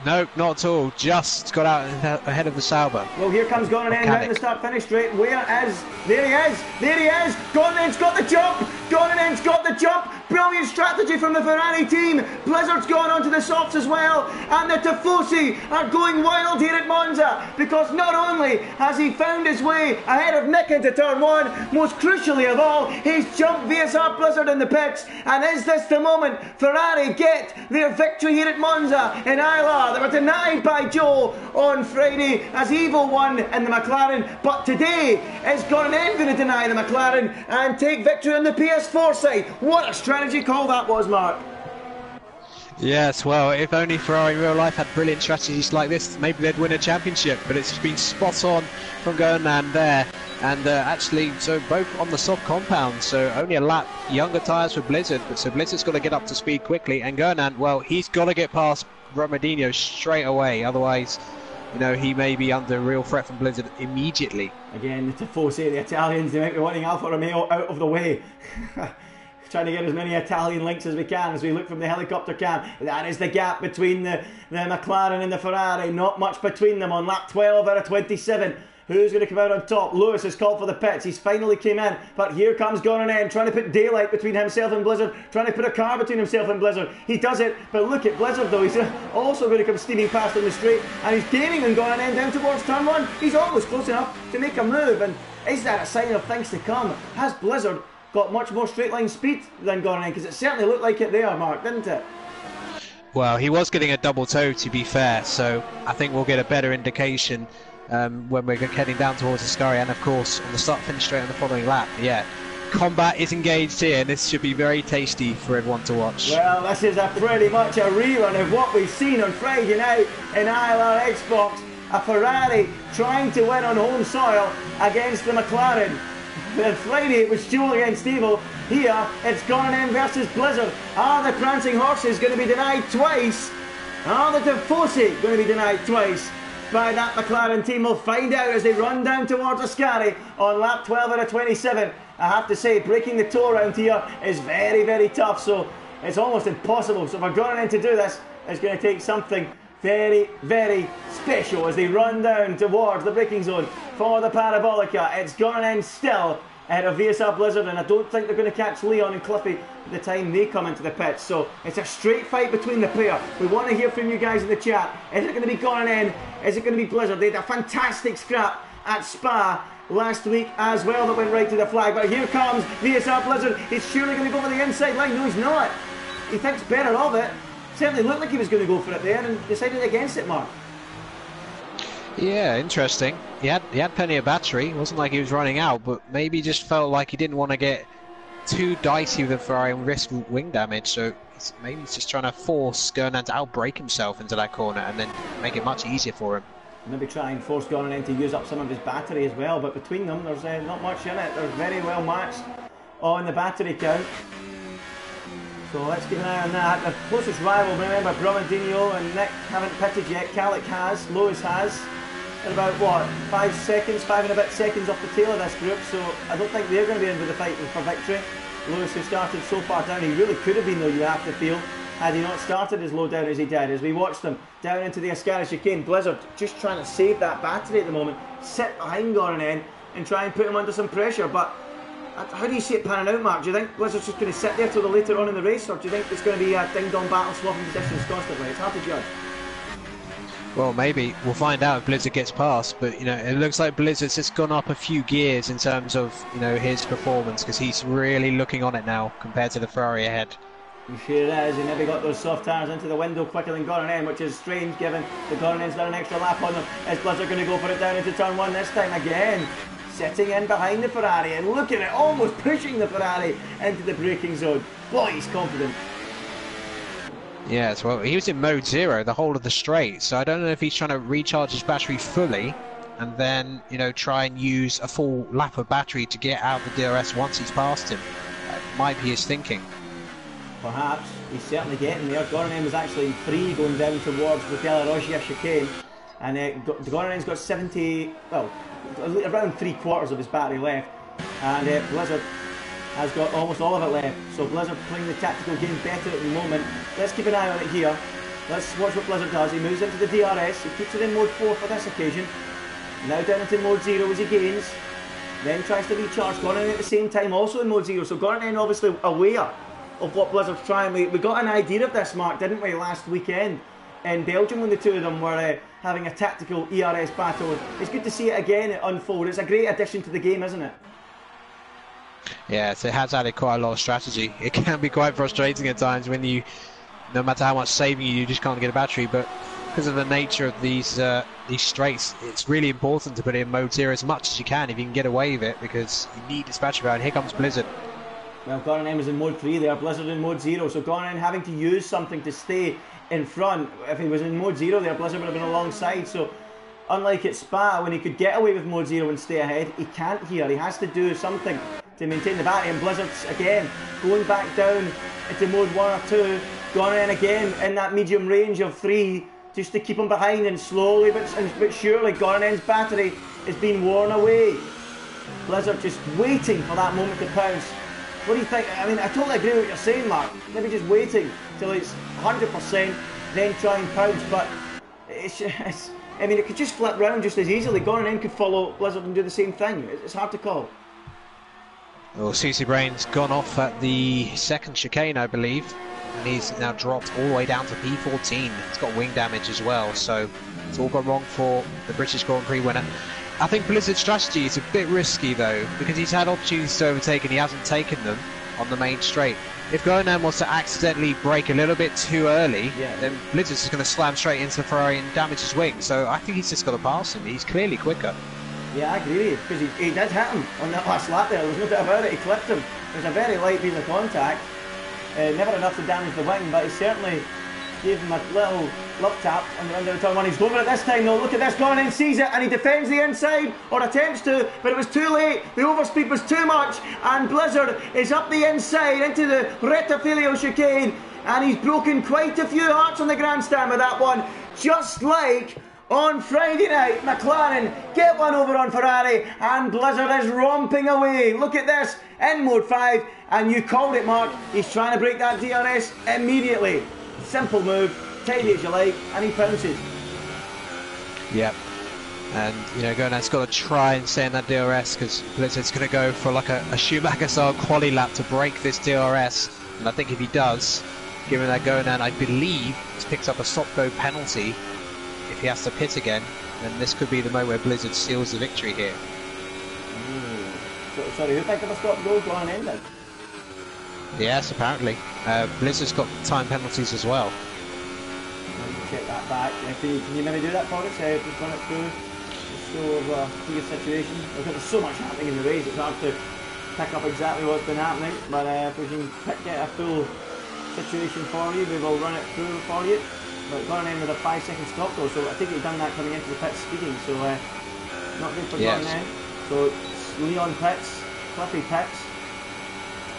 No, not at all. Just got out ahead of the Sauber. Well, here comes Gonanen down the start-finish straight. Where is? There he is. There he is. Gonanen's got the jump. Gonanen's got the jump. Brilliant strategy from the Ferrari team. Blizzard's gone onto the softs as well. And the Tifosi are going wild here at Monza, because not only has he found his way ahead of Nick into turn 1, most crucially of all, he's jumped VSR Blizzard in the pits. And is this the moment Ferrari get their victory here at Monza in ILR? They were denied by Joe on Friday as Evo won in the McLaren, but today is Gonanen going to deny the McLaren and take victory on the PS4 side. What a strategy call that was, Mark. Yes, well, if only Ferrari in real life had brilliant strategies like this, maybe they'd win a championship, but it's been spot on from Gonanen there. And actually, so both on the soft compound, so only a lap younger tyres for Blizzard, but so Blizzard's got to get up to speed quickly, and Gonanen, well, he's got to get past Romadinho straight away, otherwise, you know, he may be under real threat from Blizzard immediately. Again, the Tifosi, the Italians, they might be wanting Alfa Romeo out of the way. Trying to get as many Italian links as we can as we look from the helicopter cam. That is the gap between the McLaren and the Ferrari. Not much between them on lap 12 out of 27. Who's going to come out on top? Lewis has called for the pits. He's finally came in, but here comes Gonanen trying to put daylight between himself and Blizzard, trying to put a car between himself and Blizzard. He does it, but look at Blizzard though. He's also going to come steaming past on the straight, and he's gaining on Gonanen down towards turn 1. He's almost close enough to make a move, and is that a sign of things to come? Has Blizzard got much more straight line speed than Gonanen? Because it certainly looked like it there, Mark, didn't it? Well, he was getting a double toe, to be fair, so I think we'll get a better indication when we're heading down towards Ascari, and of course on the start-finish straight on the following lap. Yeah, combat is engaged here, and this should be very tasty for everyone to watch. Well, this is pretty much a rerun of what we've seen on Friday night in ILR Xbox. A Ferrari trying to win on home soil against the McLaren. Then Friday it was Joel against Evil. Here it's Gran versus Blizzard. Are the Prancing Horses going to be denied twice? Are the Tifosi going to be denied twice by that McLaren team? We'll find out as they run down towards Ascari on lap 12 out of 27. I have to say, breaking the toe around here is very, very tough, so it's almost impossible. So if we're going to do this, it's going to take something very, very special as they run down towards the braking zone for the Parabolica. It's gone in still ahead of VSR Blizzard, and I don't think they're going to catch Leon and Cliffy the time they come into the pits. So it's a straight fight between the pair. We want to hear from you guys in the chat. Is it going to be gone in? Is it going to be Blizzard? They had a fantastic scrap at Spa last week as well that went right to the flag. But here comes VSR Blizzard. He's surely going to go for the inside line. No, he's not. He thinks better of it. Certainly looked like he was going to go for it there and decided against it, Mark. Yeah, interesting. He had plenty of battery. It wasn't like he was running out, but maybe he just felt like he didn't want to get too dicey with the Ferrari and risk wing damage. So maybe he's just trying to force Gurnan to outbrake himself into that corner and then make it much easier for him. Maybe try and force Gurnan to use up some of his battery as well. But between them, there's not much in it. They're very well matched on the battery count. So let's keep an eye on that. The closest rival, remember, Brumadinho and Nick haven't pitted yet. Calic has, Lewis has. They're about, what, 5 seconds, 5 and a bit seconds off the tail of this group. So I don't think they're going to be in with the fight for victory. Lewis, who started so far down, he really could have been, though, you have to feel, had he not started as low down as he did. As we watched them down into the Ascari chicane, Blizzard just trying to save that battery at the moment, sit behind Gurnan and try and put him under some pressure. But how do you see it panning out, Mark? Do you think Blizzard's just going to sit there till later on in the race, or do you think it's going to be a ding-dong battle swapping positions constantly? It's hard to judge. Well, maybe we'll find out if Blizzard gets past, but you know, it looks like Blizzard's just gone up a few gears in terms of, you know, his performance, because he's really looking on it now compared to the Ferrari ahead. I'm sure it is. He maybe got those soft tyres into the window quicker than Gurnan, which is strange given that Gurnan's done an extra lap on them. Is Blizzard going to go for it down into turn 1 this time again? Sitting in behind the Ferrari and look at it, almost pushing the Ferrari into the braking zone. Boy, he's confident. Yes, well, he was in mode 0 the whole of the straight, so I don't know if he's trying to recharge his battery fully and then, you know, try and use a full lap of battery to get out of the DRS once he's passed him. That might be his thinking. Perhaps. He's certainly getting there. Gurnan was actually in Prix going down towards the ILRGT chicane, and Gurnan's got 70, well, around 3/4 of his battery left, and Blizzard has got almost all of it left. So Blizzard playing the tactical game better at the moment. Let's keep an eye on it here. Let's watch what Blizzard does. He moves into the DRS, he puts it in mode 4 for this occasion. Now down into mode 0 as he gains. Then tries to recharge Gurnan at the same time, also in mode 0. So Gurnan obviously aware of what Blizzard's trying. We got an idea of this, Mark, didn't we, last weekend in Belgium when the two of them were having a tactical ERS battle. It's good to see it again unfold. It's a great addition to the game, isn't it? Yes, it has added quite a lot of strategy. It can be quite frustrating at times when you, no matter how much saving you just can't get a battery, but because of the nature of these straights, it's really important to put it in mode 0 as much as you can if you can get away with it, because you need this battery power. And here comes Blizzard. Well, Gurnan was in mode 3 there, Blizzard in mode 0, so Gurnan having to use something to stay in front. If he was in mode 0 there, Blizzard would have been alongside. So unlike at Spa, when he could get away with mode 0 and stay ahead, he can't here. He has to do something to maintain the battery, and Blizzard's again going back down into mode 1 or 2. Gurnan again in that medium range of 3 just to keep him behind, and slowly but surely Gurnan's battery is being worn away. Blizzard just waiting for that moment to pounce. What do you think? I mean, I totally agree with what you're saying, Mark. Maybe just waiting till it's 100%, then try and pounce. But I mean, it could just flip round just as easily. Gurnan could follow Blizzard and do the same thing. It's hard to call. Well, CC Brain's gone off at the second chicane, I believe, and he's now dropped all the way down to P14. He's got wing damage as well, so it's all gone wrong for the British Grand Prix winner. I think Blizzard's strategy is a bit risky though, because he's had opportunities to overtake and he hasn't taken them on the main straight. if Gonan wants to accidentally brake a little bit too early, Yeah. then Blizzard's just going to slam straight into the Ferrari and damage his wing. So I think he's just got to pass him. He's clearly quicker. Yeah, I agree, because he did hit him on that last lap there. There's no doubt about it. He clipped him. It was a very light piece of contact. Never enough to damage the wing, but he certainly gave him a little lip tap on the end of the turn one. He's going for it this time though. Look at this, going in, sees it, and he defends the inside, or attempts to, but it was too late. The overspeed was too much, and Blizzard is up the inside into the Retafilio chicane, and he's broken quite a few hearts on the grandstand with that one. Just like on Friday night, McLaren get one over on Ferrari, and Blizzard is romping away. Look at this, in mode 5, and you called it, Mark. He's trying to break that DRS immediately. Simple move, tidy as you like, and he pounces. Yep. And, you know, Gonan's got to try and stay in that DRS, because Blizzard's going to go for like a Schumacher-style quali lap to break this DRS. And I think if he does, given that Gonan, I believe, has picked up a stop-go penalty, if he has to pit again, then this could be the moment where Blizzard seals the victory here. Sorry, who picked up a stop-go? Going in then? Yes, apparently. Blizzard's got time penalties as well. Check that back. Can you maybe do that for us? Just run it through. See your situation. There's so much happening in the race, it's hard to pick up exactly what's been happening. But if we can get a full situation for you, we will run it through for you. But going in with a 5-second stop though, so I think he's done that coming into the pit speeding, so not good for going in. So Leon pits, Cliffy pits.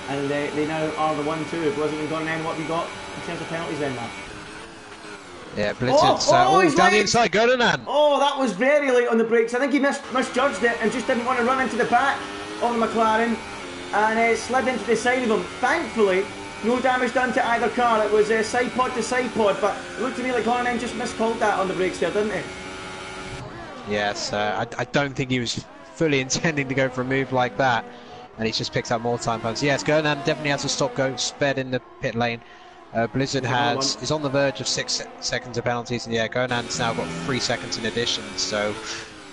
And they now are the 1-2. Blizzard and Gran, what have you got in terms of penalties then, Matt? Yeah, Blizzard's down the inside, Gonan. Oh, that was very late on the brakes. I think he misjudged it and just didn't want to run into the back of the McLaren, and slid into the side of him. Thankfully, no damage done to either car. It was side pod to side pod, but it looked to me like Gonan just miscalled that on the brakes there, didn't he? Yes, I don't think he was fully intending to go for a move like that. And he's just picked up more time points. Yes, Gonan definitely has a stop-go, sped in the pit lane. Blizzard is on the verge of 6 seconds of penalties, and yeah, Gonan's now got 3 seconds in addition, so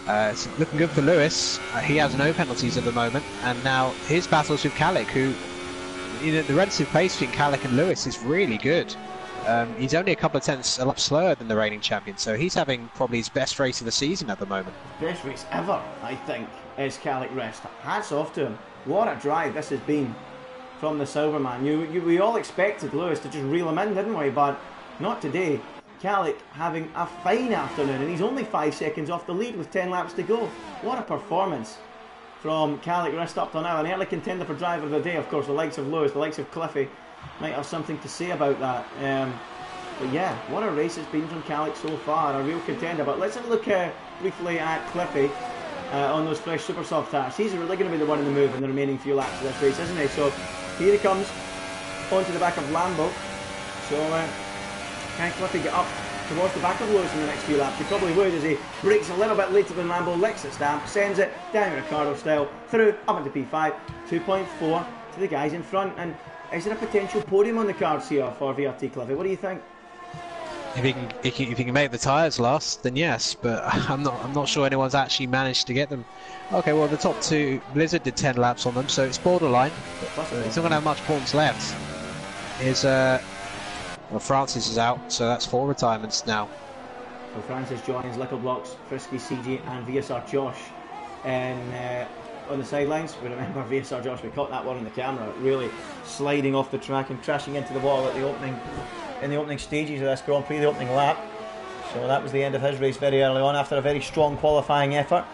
it's looking good for Lewis. He has no penalties at the moment, and now his battles with Kalik, who, you know, the relative pace between Kalik and Lewis is really good. He's only a couple of tenths a lot slower than the reigning champion, so he's having probably his best race of the season at the moment. Best race ever, I think, is Kalik Rest. Hats off to him. What a drive this has been from the Silverman. We all expected Lewis to just reel him in, didn't we? But not today. Kalik having a fine afternoon, and he's only 5 seconds off the lead with 10 laps to go. What a performance from Kalik Rest up to now. An early contender for driver of the day, of course. The likes of Lewis, the likes of Cliffy might have something to say about that. But yeah, what a race it's been from Kalik so far. A real contender. But let's have a look briefly at Cliffy. On those fresh super soft tires. He's really going to be the one in the move in the remaining few laps of this race, isn't he? So here he comes onto the back of Lambo. So can Cliffy get up towards the back of Lewis in the next few laps? He probably would, as he brakes a little bit later than Lambo, licks the stamp, sends it down Ricardo style through up into P5, 2.4 to the guys in front. And is there a potential podium on the cards here for VRT Cliffy? What do you think? If he can make the tyres last, then yes, but I'm not sure anyone's actually managed to get them. Okay, well the top two, Blizzard did 10 laps on them, so it's borderline. It's not going to have much points left. Here's Francis is out, so that's 4 retirements now. So Francis joins Lickle Blocks, Frisky, CG, and VSR Josh, and on the sidelines. We remember VSR Josh. We caught that one on the camera, really sliding off the track and crashing into the wall at the opening. In the opening stages of this Grand Prix, the opening lap. So that was the end of his race very early on after a very strong qualifying effort.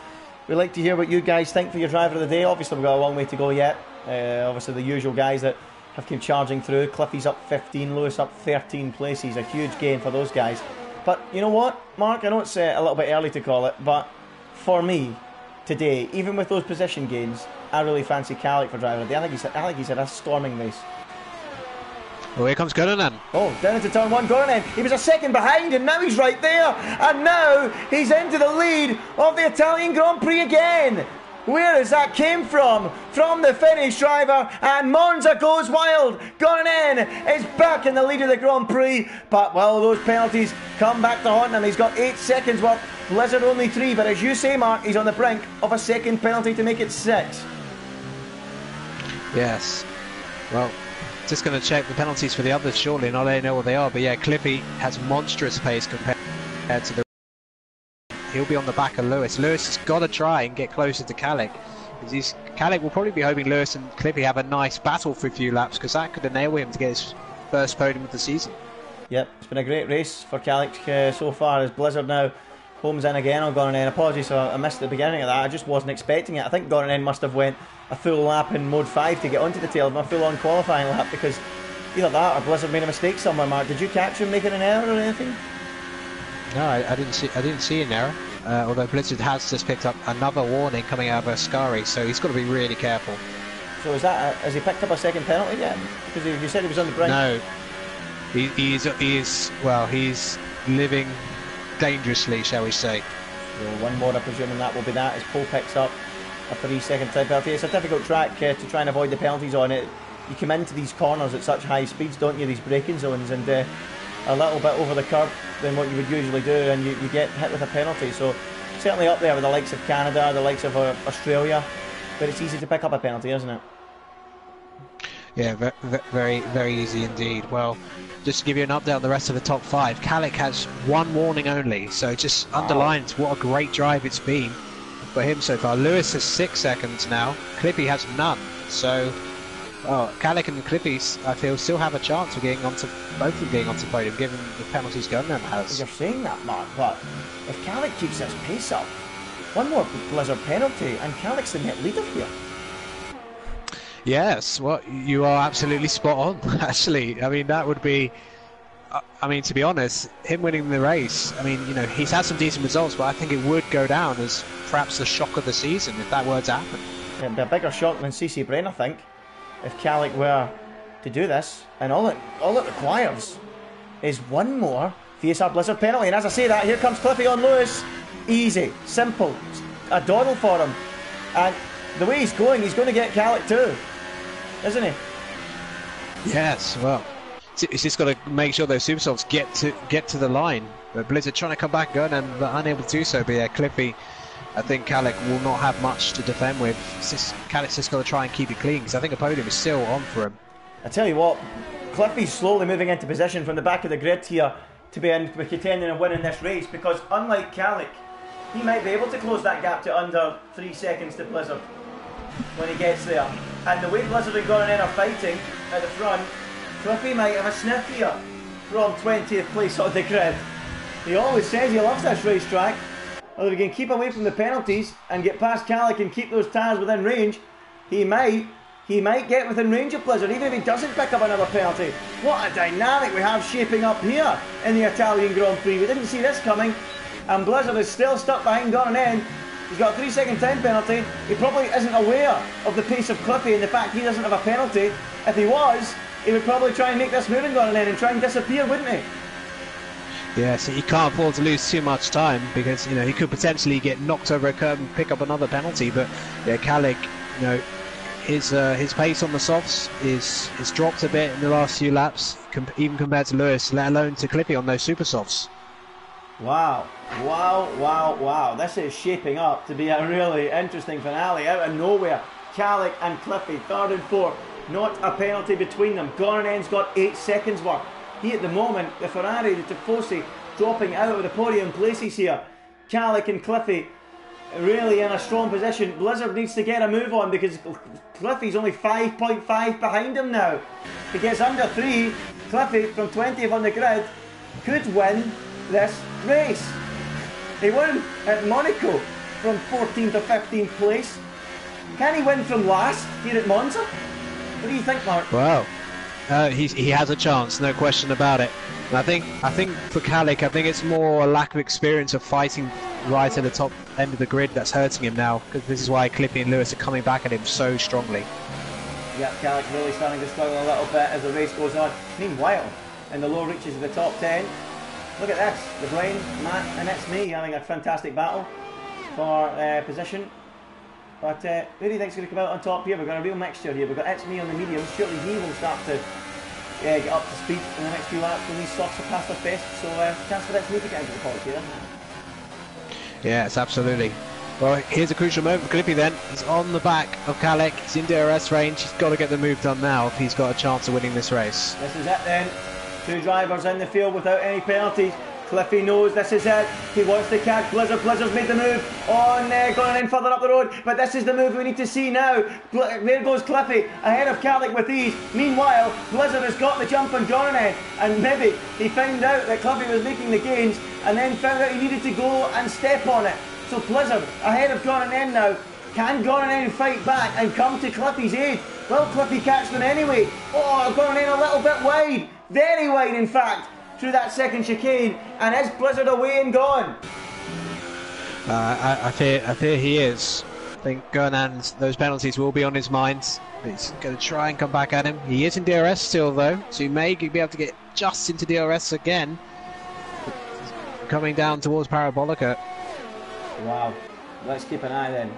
We'd like to hear what you guys think for your driver of the day. Obviously we've got a long way to go yet. Obviously the usual guys that have come charging through. Cliffy's up 15, Lewis up 13 places. A huge gain for those guys. But you know what, Mark, I know it's a little bit early to call it, but for me today, even with those position gains, I really fancy Kalik for driver of the day. I think he's had a storming race. Well, here comes Gonan. Oh, down into turn 1, Gonan. He was a second behind, and now he's right there. And now he's into the lead of the Italian Grand Prix again. Where has that came from? From the Finnish driver, and Monza goes wild. Gonan is back in the lead of the Grand Prix, but well, those penalties come back to haunt him. He's got 8 seconds worth. Blizzard only 3, but as you say, Mark, he's on the brink of a second penalty to make it 6. Yes. Well, just going to check the penalties for the others shortly, and I'll let you know what they are. But yeah, Clippy has monstrous pace compared to the... He'll be on the back of Lewis. Lewis has got to try and get closer to Kalik. Kalik will probably be hoping Lewis and Clippy have a nice battle for a few laps, because that could enable him to get his first podium of the season. Yep, it's been a great race for Kalik so far, as Blizzard now homes in again on Gran. Apologies, so I missed the beginning of that. I just wasn't expecting it. I think Gran must have went a full lap in mode 5 to get onto the tail of my full-on qualifying lap, because either that or Blizzard made a mistake somewhere. Mark, did you catch him making an error or anything? No, I didn't see an error. Although Blizzard has just picked up another warning coming out of Ascari, so he's got to be really careful. So has he picked up a second penalty yet? Because you said he was on the brink. No, he's living dangerously, shall we say. So one more, I presume, and that will be that, as Paul picks up a 3-second time penalty. It's a difficult track to try and avoid the penalties on it. You come into these corners at such high speeds, don't you, these braking zones, and a little bit over the curb than what you would usually do, and you get hit with a penalty. So certainly up there with the likes of Canada, the likes of Australia, but it's easy to pick up a penalty, isn't it? Yeah, very, very easy indeed. Well, just to give you an update on the rest of the top 5, Kalik has one warning only, so it just underlines what a great drive it's been for him so far. Lewis has 6 seconds now, Clippy has none, so Kalik and Clippy, I feel, still have a chance of getting onto, both of them getting onto podium, given the penalties Gunman has. You're saying that, Mark, but if Kalik keeps his pace up, one more Blizzard penalty and Kalik's the net leader here. Yes, well, you are absolutely spot on, actually. I mean, that would be... I mean, to be honest, him winning the race, I mean, you know, he's had some decent results, but I think it would go down as perhaps the shock of the season if that were to happen. It'd be a bigger shock than CC Brain, I think, if Kalik were to do this. And all it requires is one more VSR Blizzard penalty. And as I say that, here comes Cliffy on Lewis. Easy, simple, a dawdle for him. And the way he's going to get Kalik too, isn't he? Yes, well, it's just got to make sure those super softs get to the line. But Blizzard trying to come back good and unable to do so. But yeah, Cliffy, I think Kalik will not have much to defend with. Kalik's just got to try and keep it clean, because I think a podium is still on for him. I tell you what, Cliffy's slowly moving into position from the back of the grid here to be contending and winning this race, because unlike Kalik, he might be able to close that gap to under 3 seconds to Blizzard when he gets there. And the way Blizzard and Gran are fighting at the front, Cliffy might have a sniff here from 20th place on the grid. He always says he loves this racetrack. Although he can keep away from the penalties and get past Kalik and keep those tyres within range, he might get within range of Blizzard, even if he doesn't pick up another penalty. What a dynamic we have shaping up here in the Italian Grand Prix. We didn't see this coming, and Blizzard is still stuck behind Gran. He's got a 3-second time penalty. He probably isn't aware of the pace of Cliffy and the fact he doesn't have a penalty. If he was, he would probably try and make this move in Gran and try and disappear, wouldn't he? Yeah, so he can't afford to lose too much time, because, you know, he could potentially get knocked over a curb and pick up another penalty. But yeah, Kalik, you know, his pace on the softs is dropped a bit in the last few laps, even compared to Lewis, let alone to Clippy on those super softs. Wow, wow, wow, wow. This is shaping up to be a really interesting finale out of nowhere. Kalik and Cliffy, 3rd and 4th. Not a penalty between them. Gornen's got 8 seconds worth. He at the moment, the Ferrari, the Tifosi, dropping out of the podium places here. Kalik and Cliffy really in a strong position. Blizzard needs to get a move on, because Cliffy's only 5.5 behind him now. If he gets under 3, Cliffy from 20th on the grid could win this race. He won at Monaco from 14th or 15th place. Can he win from last here at Monza? What do you think, Mark? Wow. He has a chance, no question about it. And I think for Kalik, I think it's more a lack of experience of fighting right at the top end of the grid that's hurting him now, because this is why Clippy and Lewis are coming back at him so strongly. Yeah, Kalik really starting to struggle a little bit as the race goes on. Meanwhile, in the low reaches of the top 10, look at this, the Blaine, Matt and It's Me having a fantastic battle for position. But who do you think is going to come out on top here? We've got a real mixture here. We've got It's Me on the medium. Surely he will start to get up to speed in the next few laps when these softs are past their best. So chance for It's Me to get into the points here, isn't it? Yes, absolutely. Well, here's a crucial moment for Cliffy then. He's on the back of Kalek. He's in DRS range. He's got to get the move done now if he's got a chance of winning this race. This is it then. 2 drivers in the field without any penalties. Cliffy knows this is it. He wants to catch Blizzard. Blizzard's made the move on going in further up the road. But this is the move we need to see now. There goes Cliffy ahead of Kalek with ease. Meanwhile, Blizzard has got the jump on Goranen. And maybe he found out that Cliffy was making the gains and then found out he needed to go and step on it. So Blizzard ahead of Goranen now. Can Goranen fight back and come to Cliffy's aid? Will Cliffy catch them anyway? Oh, Goranen a little bit wide. Very wide in fact. Through that second chicane, and is Blizzard away and gone? I fear he is. I think Gernan's those penalties will be on his mind. He's going to try and come back at him. He is in DRS still though, so he may be able to get just into DRS again. Coming down towards Parabolica. Wow. Let's keep an eye then.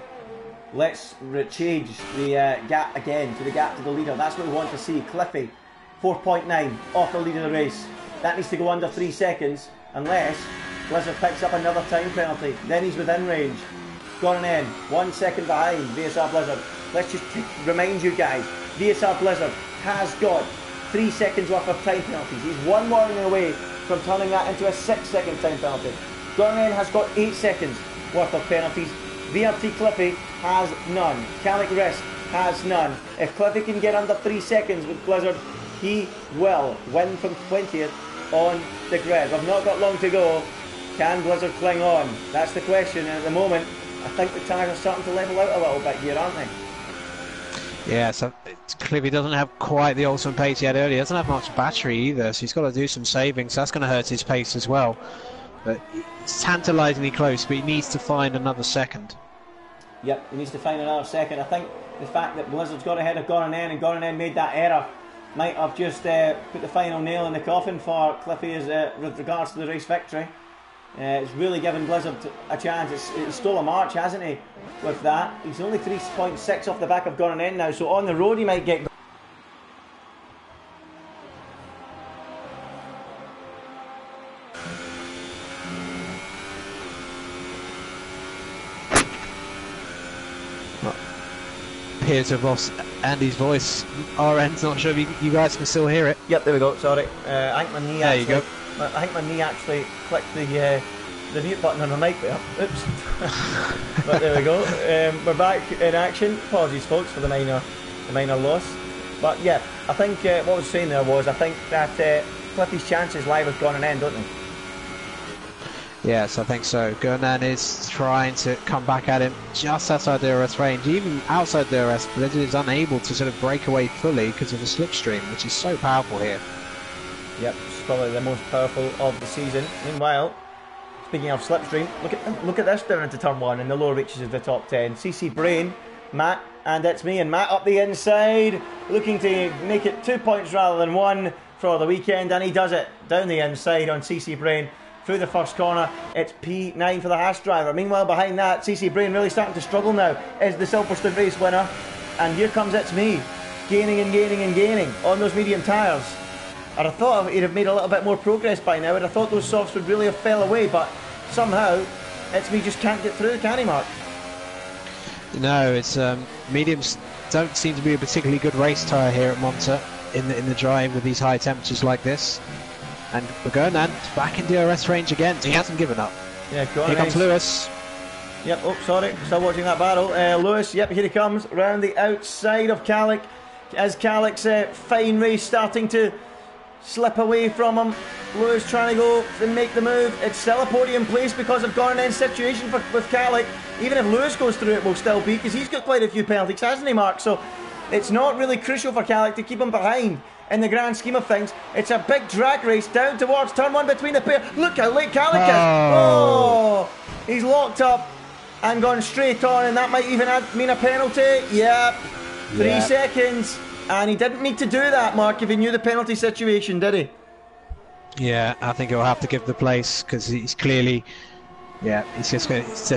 Let's change the gap again to the gap to the leader. That's what we want to see. Cliffy, 4.9 off the lead of the race. That needs to go under 3 seconds, unless Blizzard picks up another time penalty. Then he's within range. Goranen, 1 second behind VSR Blizzard. Let's just remind you guys, VSR Blizzard has got 3 seconds worth of time penalties. He's 1 warning away from turning that into a 6-second time penalty. Goranen has got 8 seconds worth of penalties. VRT Cliffy has none. Kalek Risk has none. If Cliffy can get under 3 seconds with Blizzard, he will win from 20th on the grid. We've not got long to go. Can Blizzard cling on? That's the question. And at the moment, I think the tyres are starting to level out a little bit here, aren't they? Yeah, so Cliffy doesn't have quite the awesome pace he had earlier. He doesn't have much battery either, so he's got to do some savings. So that's going to hurt his pace as well. But it's tantalisingly close, but he needs to find another second. Yep, he needs to find another second. I think the fact that Blizzard's got ahead of Goranen and Goranen made that error might have just put the final nail in the coffin for Cliffy with regards to the race victory. It's really given Blizzard a chance. He stole a march, hasn't he, with that? He's only 3.6 off the back of Goranen now, so on the road he might get... Appears to have lost Andy's voice. Our end's not sure if you guys can still hear it. Yep, there we go. Sorry, I think my knee. There actually, you go. I think my knee actually clicked the mute button on the mic there. Oops. But there we go. We're back in action. Apologies, folks, for the minor loss. But yeah, I think what I was saying there was I think that Cliffy's chances lie with Goranen, don't they? Yes, I think so. Gurnan is trying to come back at him just outside DRS range. Even outside DRS, Blizzard is unable to sort of break away fully because of the slipstream, which is so powerful here. Yep, it's probably the most powerful of the season. Meanwhile, speaking of slipstream, look at this down into turn 1 in the lower reaches of the top 10. CC Brain, Matt, and it's me and Matt up the inside, looking to make it 2 points rather than 1 for the weekend, and he does it down the inside on CC Brain. Through the first corner, it's P9 for the Haas driver. Meanwhile, behind that, CC Brain really starting to struggle now, is the Silverstone race winner. And here comes It's Me, gaining and gaining and gaining on those medium tyres. I'd have thought he'd have made a little bit more progress by now. I'd have thought those softs would really have fell away, but somehow, It's Me just can't get through, can he, Mark? No, it's mediums don't seem to be a particularly good race tyre here at Monza in the drive with these high temperatures like this. And Gurnan back in DRS range again, so he hasn't given up. Yeah, here comes Lewis. Yep, oh sorry, still watching that battle. Lewis, yep, here he comes, round the outside of Kalek. As Kalek's fine race starting to slip away from him. Lewis trying to go and make the move. It's still a podium place because of Goranen's situation with Kalek. Even if Lewis goes through it, will still be, because he's got quite a few penalties, hasn't he, Mark? So it's not really crucial for Kalek to keep him behind. In the grand scheme of things, it's a big drag race down towards turn 1 between the pair. Look how late Kalek is. Oh, he's locked up and gone straight on, and that might even mean a penalty. Yep, 3 seconds, and he didn't need to do that, Mark, if he knew the penalty situation, did he? Yeah, I think he'll have to give the place because he's clearly, he's just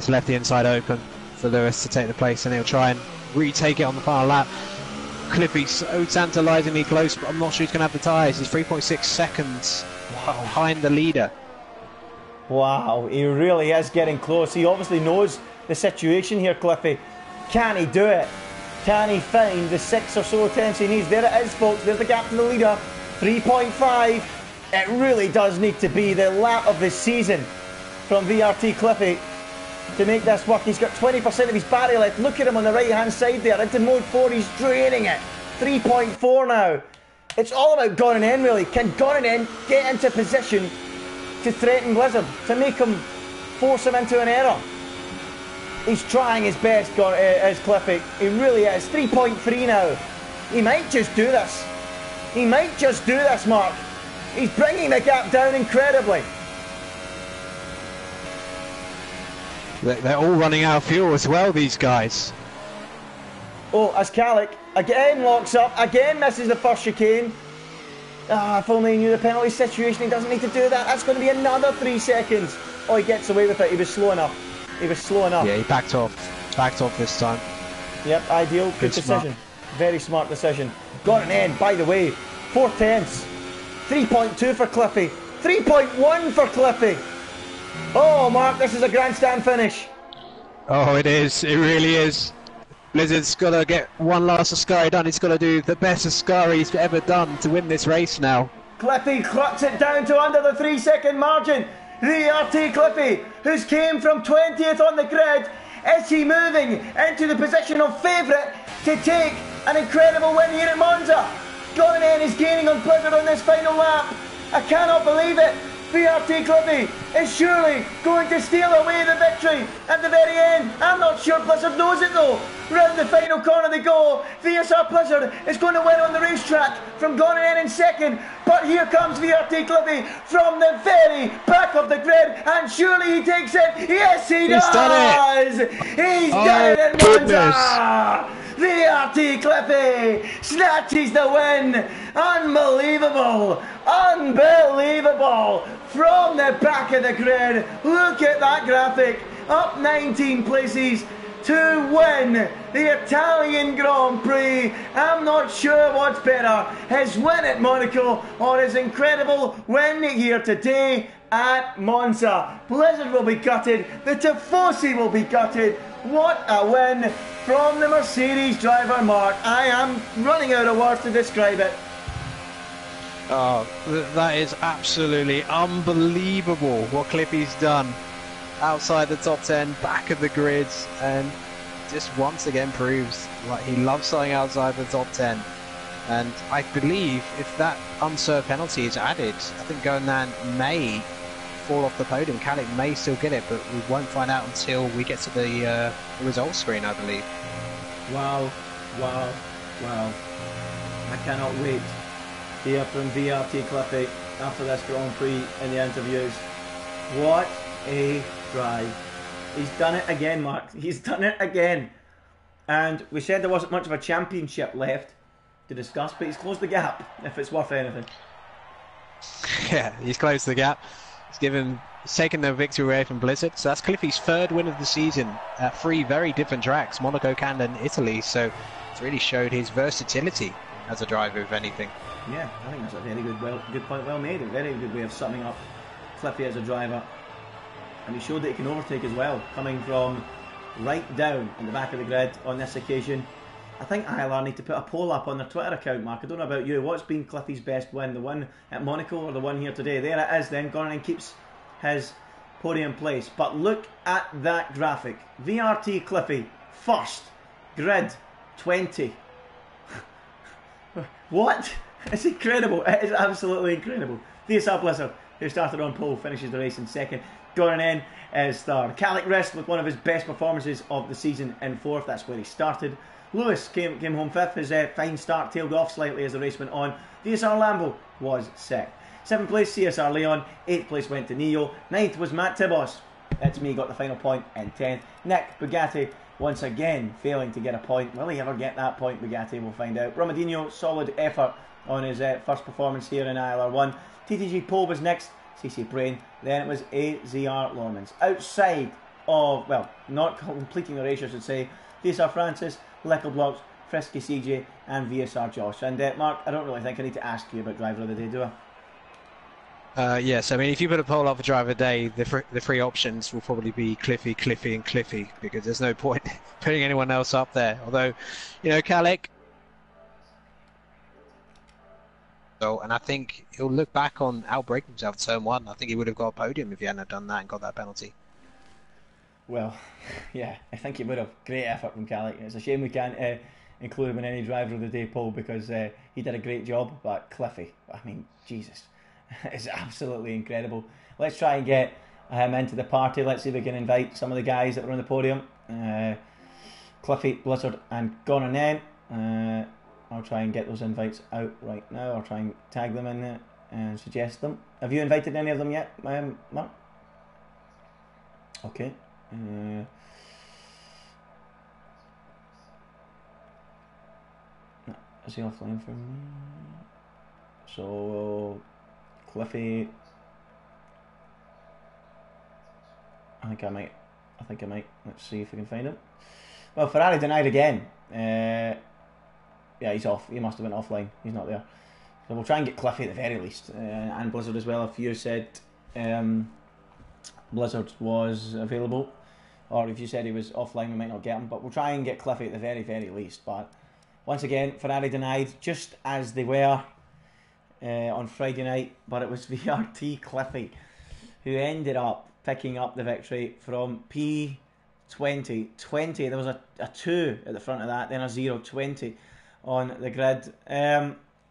left the inside open for Lewis to take the place, and he'll try and retake it on the final lap. Cliffy so tantalisingly close, but I'm not sure he's going to have the tyres. He's 3.6 seconds behind the leader. Wow, he really is getting close. He obviously knows the situation here, Cliffy. Can he do it? Can he find the 6 or so tenths he needs? There it is, folks. There's the gap to the leader. 3.5. It really does need to be the lap of the season from VRT Cliffy to make this work. He's got 20% of his battery left. Look at him on the right-hand side there. Into mode 4, he's draining it. 3.4 now. It's all about Gran, really. Can Gran get into position to threaten Blizzard, to make him, force him into an error? He's trying his best, as Cliffy. He really is. 3.3 now. He might just do this. He might just do this, Mark. He's bringing the gap down incredibly. They're all running out of fuel as well, these guys. Oh, as Kalik again locks up, again misses the first chicane. Ah, if only he knew the penalty situation. He doesn't need to do that. That's going to be another 3 seconds. Oh, he gets away with it. He was slow enough. He was slow enough. Yeah, he backed off. Backed off this time. Yep, ideal. Good decision. Very smart decision. Got an end, by the way. 4 tenths. 3.2 for Cliffy. 3.1 for Cliffy. Oh, Mark, this is a grandstand finish. Oh, it is. It really is. Blizzard's got to get one last Ascari done. He's got to do the best Ascari he's ever done to win this race now. Cliffy clucks it down to under the 3-second margin. VRT Cliffy, who's came from 20th on the grid, is he moving into the position of favourite to take an incredible win here at Monza? Gran is gaining on Blizzard on this final lap. I cannot believe it. VRT Cliffy is surely going to steal away the victory at the very end. I'm not sure Blizzard knows it though. Round the final corner they go. VSR Blizzard is going to win on the racetrack from Gran in second. But here comes VRT Cliffy from the very back of the grid, and surely he takes it. Yes, he does. Done it. He's done it at Monza. VRT Cliffy snatches the win. Unbelievable. Unbelievable. From the back of the grid. Look at that graphic. Up 19 places to win the Italian Grand Prix. I'm not sure what's better, his win at Monaco or his incredible win here today at Monza. Blizzard will be gutted. The Tifosi will be gutted. What a win from the Mercedes driver, Mark. I am running out of words to describe it. Oh, that is absolutely unbelievable what Cliffy's done. Outside the top 10, back of the grids, and just once again proves like he loves starting outside the top 10. And I believe if that unserved penalty is added, I think Gran may fall off the podium. Kalik may still get it, but we won't find out until we get to the results screen, I believe. Wow, wow, wow. I cannot wait to hear from VRT Cliffy after this Grand Prix in the interviews. What a drive. He's done it again, Mark. He's done it again. And we said there wasn't much of a championship left to discuss, but he's closed the gap, if it's worth anything. Yeah, he's closed the gap. He's taken the victory away from Blizzard. So that's Cliffy's 3rd win of the season at 3 very different tracks, Monaco, Canada and Italy. So it's really showed his versatility as a driver, if anything. Yeah, I think that's a very good point well made. A very good way of summing up Cliffy as a driver. And he showed that he can overtake as well, coming from right down in the back of the grid on this occasion. I think ILR need to put a poll up on their Twitter account, Mark. I don't know about you. What's been Cliffy's best win? The one at Monaco or the one here today? There it is then. Gran keeps his podium place. But look at that graphic. VRT Cliffy, first. Grid, 20. What? It's incredible. It is absolutely incredible. VSR Blizzard, who started on pole, finishes the race in second. Gran is third. Kalik Rist with one of his best performances of the season in 4th. That's where he started. Lewis came home 5th. His fine start tailed off slightly as the race went on. VSR Lambo was 6th. 7th place, CSR Leon. 8th place went to Neo. 9th was Matt Tibos. That's me, got the final point in 10th. Nick Bugatti once again failing to get a point. Will he ever get that point, Bugatti? We'll find out. Romadinho, solid effort on his first performance here in ILR1. TTG Pole was next. CC Brain. Then it was AZR Lormans. Outside of, well, not completing the race, I should say, VSR Francis, Lickle Blocks, Frisky CJ, and VSR Josh. And Mark, I don't really think I need to ask you about driver of the day, do I? Yes, I mean, if you put a poll up for driver of the day, the three options will probably be Cliffy, Cliffy, and Cliffy, because there's no point putting anyone else up there. Although, you know, Kalik, and I think he'll look back on outbreaking himself at turn one. I think he would have got a podium if he hadn't done that and got that penalty. Well, yeah, I think he would have. Great effort from Calic. It's a shame we can't include him in any driver of the day poll because he did a great job. But Cliffy, I mean, Jesus, it's absolutely incredible. Let's try and get him into the party. Let's see if we can invite some of the guys that were on the podium. Cliffy, Blizzard, and Gran. I'll try and get those invites out right now. I'll try and tag them in there and suggest them. Have you invited any of them yet, Mark? Okay. Is he offline for me? So, Cliffy. I think I might. Let's see if we can find him. Well, Ferrari denied again. Yeah, he's off. He must have been offline. He's not there. So we'll try and get Cliffy at the very least. And Blizzard as well. If you said Blizzard was available, or if you said he was offline, we might not get him. But we'll try and get Cliffy at the very, very least. But once again, Ferrari denied, just as they were on Friday night. But it was VRT Cliffy who ended up picking up the victory from P20. 20. There was a 2 at the front of that, then a 0, 20 on the grid.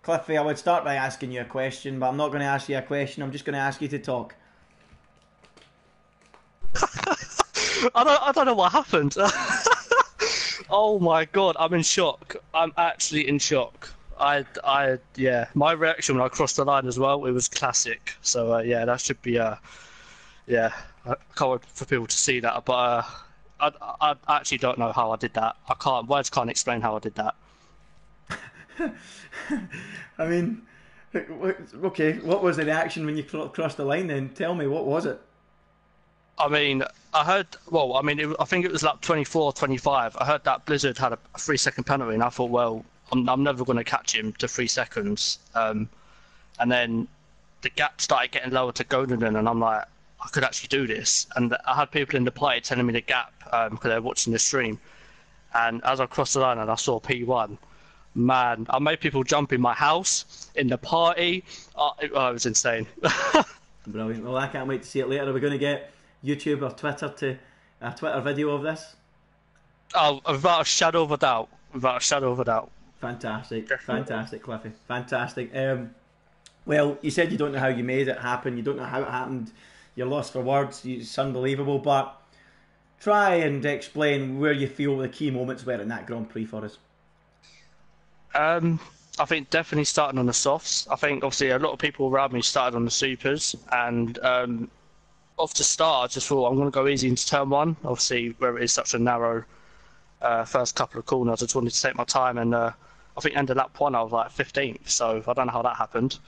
Cliffy, I would start by asking you a question, but I'm not going to ask you a question. I'm just going to ask you to talk. I don't know what happened. Oh my god, I'm in shock. I'm actually in shock. Yeah, my reaction when I crossed the line as well, it was classic. So yeah, that should be yeah, I can't wait for people to see that. But I actually don't know how I did that. Words can't explain how I did that. I mean, okay, what was the reaction when you crossed the line then? Tell me, what was it? I mean, I think it was like 24, 25. I heard that Blizzard had a 3-second penalty, and I thought, well, I'm never going to catch him to 3 seconds. And then the gap started getting lower to Golden, and I'm like, I could actually do this. And I had people in the play telling me the gap because they were watching the stream. And as I crossed the line and I saw P1, man, I made people jump in my house, in the party. It was insane. Brilliant. Well, I can't wait to see it later. Are we going to get YouTube or Twitter to a Twitter video of this? Oh, without a shadow of a doubt. Without a shadow of a doubt. Fantastic. Definitely. Fantastic, Cliffy. Fantastic. Well, you said you don't know how you made it happen. You don't know how it happened. You're lost for words. It's unbelievable. But try and explain where you feel the key moments were in that Grand Prix for us. I think definitely starting on the softs. I think obviously a lot of people around me started on the supers, and off the start I just thought I'm going to go easy into turn one. Obviously where it is such a narrow first couple of corners, I just wanted to take my time, and I think end of lap 1 I was like 15th, so I don't know how that happened.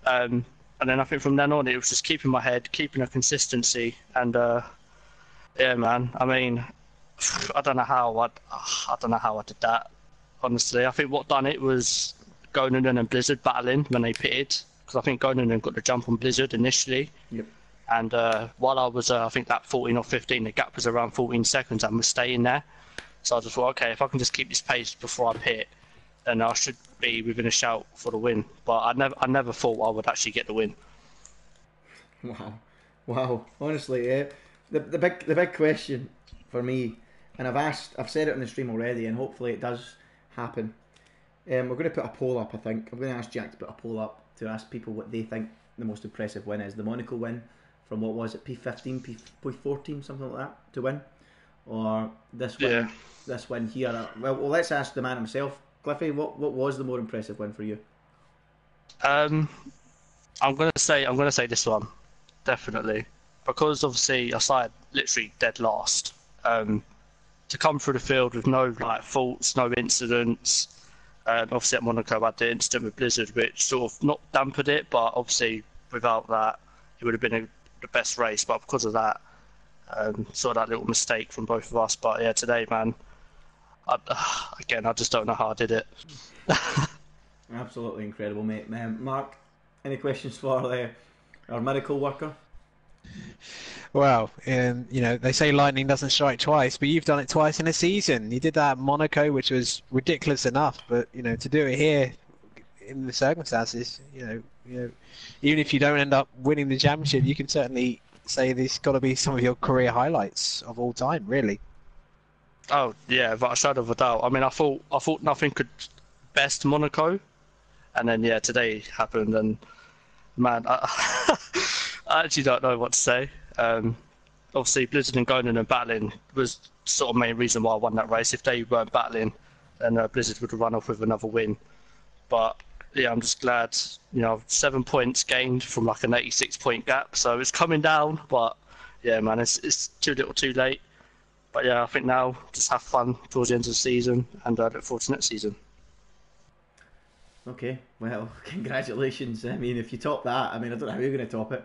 And then I think from then on it was just keeping my head, keeping a consistency, and yeah, man. I mean, I don't know how I did that. Honestly, I think what done it was Gonan and Blizzard battling when they pitted, because I think Gonan got the jump on Blizzard initially. Yep. And while I was, I think that 14 or 15, the gap was around 14 seconds. I was staying there, so I just thought, okay, if I can just keep this pace before I pit, then I should be within a shout for the win. But I never thought I would actually get the win. Wow. Honestly, the big question for me, and I've said it on the stream already, and hopefully it does happen. We're going to put a poll up. I think I'm going to ask Jack to put a poll up to ask people what they think the most impressive win is. The Monaco win from what was it, P15, P14, something like that, to win, or this win? Yeah. This win here. Well, let's ask the man himself, Cliffy. What was the more impressive win for you? I'm gonna say this one, definitely, because obviously I started literally dead last. To come through the field with no faults, no incidents. Obviously at Monaco I had the incident with Blizzard, which sort of not dampened it, but obviously without that it would have been the best race. But because of that, sort of that little mistake from both of us. But yeah, today, man, I just don't know how I did it. Absolutely incredible, mate. Mark, any questions for our miracle worker? Well, they say lightning doesn't strike twice, but you've done it twice in a season. You did that at Monaco, which was ridiculous enough, but to do it here in the circumstances, even if you don't end up winning the championship, you can certainly say this got to be some of your career highlights of all time, really. Oh yeah, without a shadow of a doubt. I mean, I thought nothing could best Monaco, and then today happened, and man, I actually don't know what to say. Obviously, Blizzard and Gonan and battling was sort of main reason why I won that race. If they weren't battling, then Blizzard would have run off with another win. But yeah, I'm just glad, 7 points gained from like an 86-point gap, so it's coming down. But yeah, man, it's too little, too late. But yeah, I think now just have fun towards the end of the season, and look forward to next season. Okay, well, congratulations. I mean, if you top that, I mean, I don't know how you're going to top it.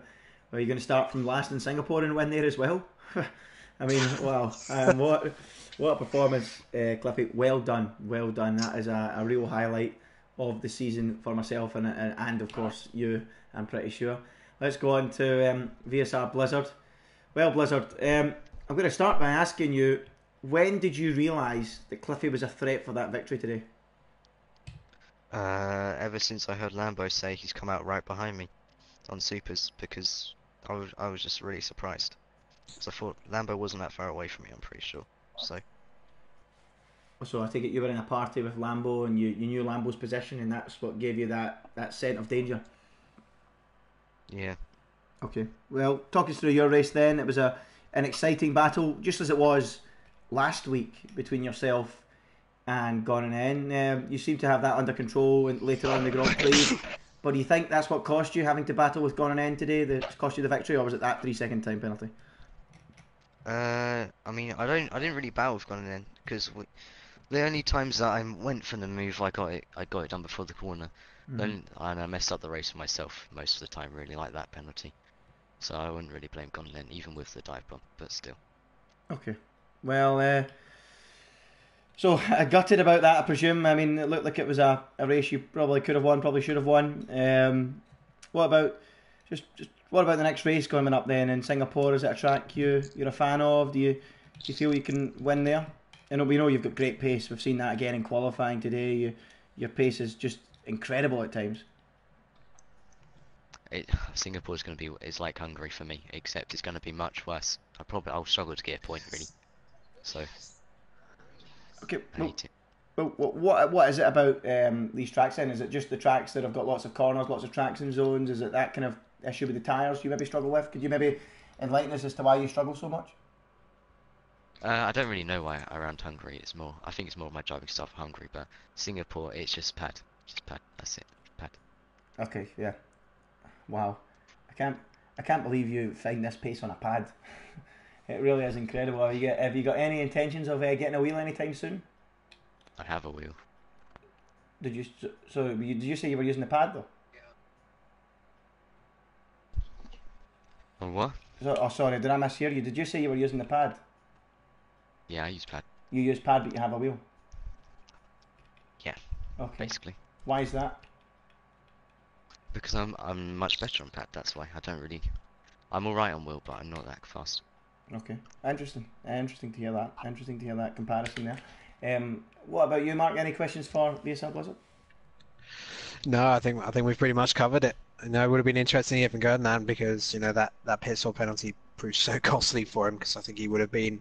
Are you going to start from last in Singapore and win there as well? I mean, wow, what a performance, Cliffy. Well done, well done. That is a real highlight of the season for myself and of course you, I'm pretty sure. Let's go on to VSR Blizzard. Well, Blizzard, I'm going to start by asking you, when did you realise that Cliffy was a threat for that victory today? Ever since I heard Lambo say he's come out right behind me on supers, because I was just really surprised. So I thought Lambo wasn't that far away from me, I'm pretty sure. So I take it you were in a party with Lambo and you knew Lambo's position, and that's what gave you that scent of danger? Yeah. Okay. Well, talk us through your race then. It was an exciting battle, just as it was last week between yourself and Gran. You seem to have that under control and later on in the Grand Prix. But do you think that's what cost you, having to battle with Gran today, that cost you the victory, or was it that 3-second time penalty? I mean, I didn't really battle with Gran because the only times that I went for the move, I got it done before the corner. And I messed up the race for myself most of the time, really, like that penalty. So I wouldn't really blame Gran, even with the dive bomb, but still. Okay. Well, so gutted about that, I presume. I mean, it looked like it was a race you probably could have won, probably should have won. What about what about the next race coming up then in Singapore? Is it a track you're a fan of? Do you feel you can win there? And we know you've got great pace. We've seen that again in qualifying today. Your pace is just incredible at times. Singapore's going to be like Hungary for me, except it's going to be much worse. I'll struggle to get a point, really. So. Okay. Well, what is it about these tracks then? Is it just the tracks that have got lots of corners, lots of traction zones? Is it that kind of issue with the tyres you maybe struggle with? Could you maybe enlighten us as to why you struggle so much? I don't really know why around Hungary. I think it's more my driving style for Hungary, but Singapore, it's just pad. That's it, pad. Okay, yeah. Wow, I can't believe you find this pace on a pad. It really is incredible. Have you got any intentions of getting a wheel anytime soon? I have a wheel. Did you? So did you say you were using the pad though? Oh, what? Sorry, did I mishear you? Did you say you were using the pad? Yeah, I use pad. You use pad, but you have a wheel? Yeah. Okay. Basically. Why is that? Because I'm much better on pad. That's why I'm all right on wheel, but I'm not that fast. Okay. Interesting to hear that. Interesting to hear that comparison there. What about you, Mark? Any questions for VSL Blizzard? No, I think we've pretty much covered it. It would have been interesting if Ferdinand, because that pit stop penalty proved so costly for him, because I think he would have been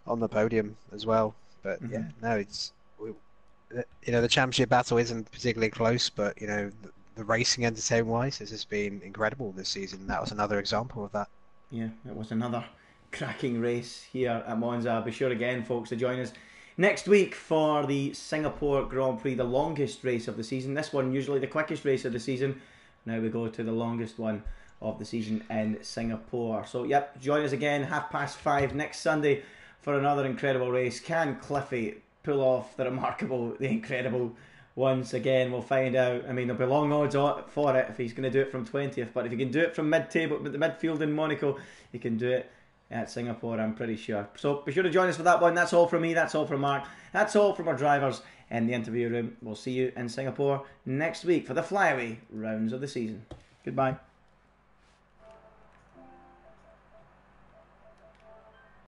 on the podium as well. But the championship battle isn't particularly close, but the racing entertainment wise has just been incredible this season. That was another example of that. Yeah, it was another cracking race here at Monza. Be sure again, folks, to join us next week for the Singapore Grand Prix, the longest race of the season. This one usually the quickest race of the season. Now we go to the longest one of the season in Singapore. So yep, join us again 5:30 next Sunday for another incredible race. Can Cliffy pull off the incredible once again? We'll find out. I mean, there'll be long odds for it if he's going to do it from 20th, but if he can do it from mid-table, the midfield in Monaco, he can do it at Singapore, I'm pretty sure. So be sure to join us for that one. That's all from me, that's all from Mark, that's all from our drivers in the interview room. We'll see you in Singapore next week for the flyaway rounds of the season. Goodbye.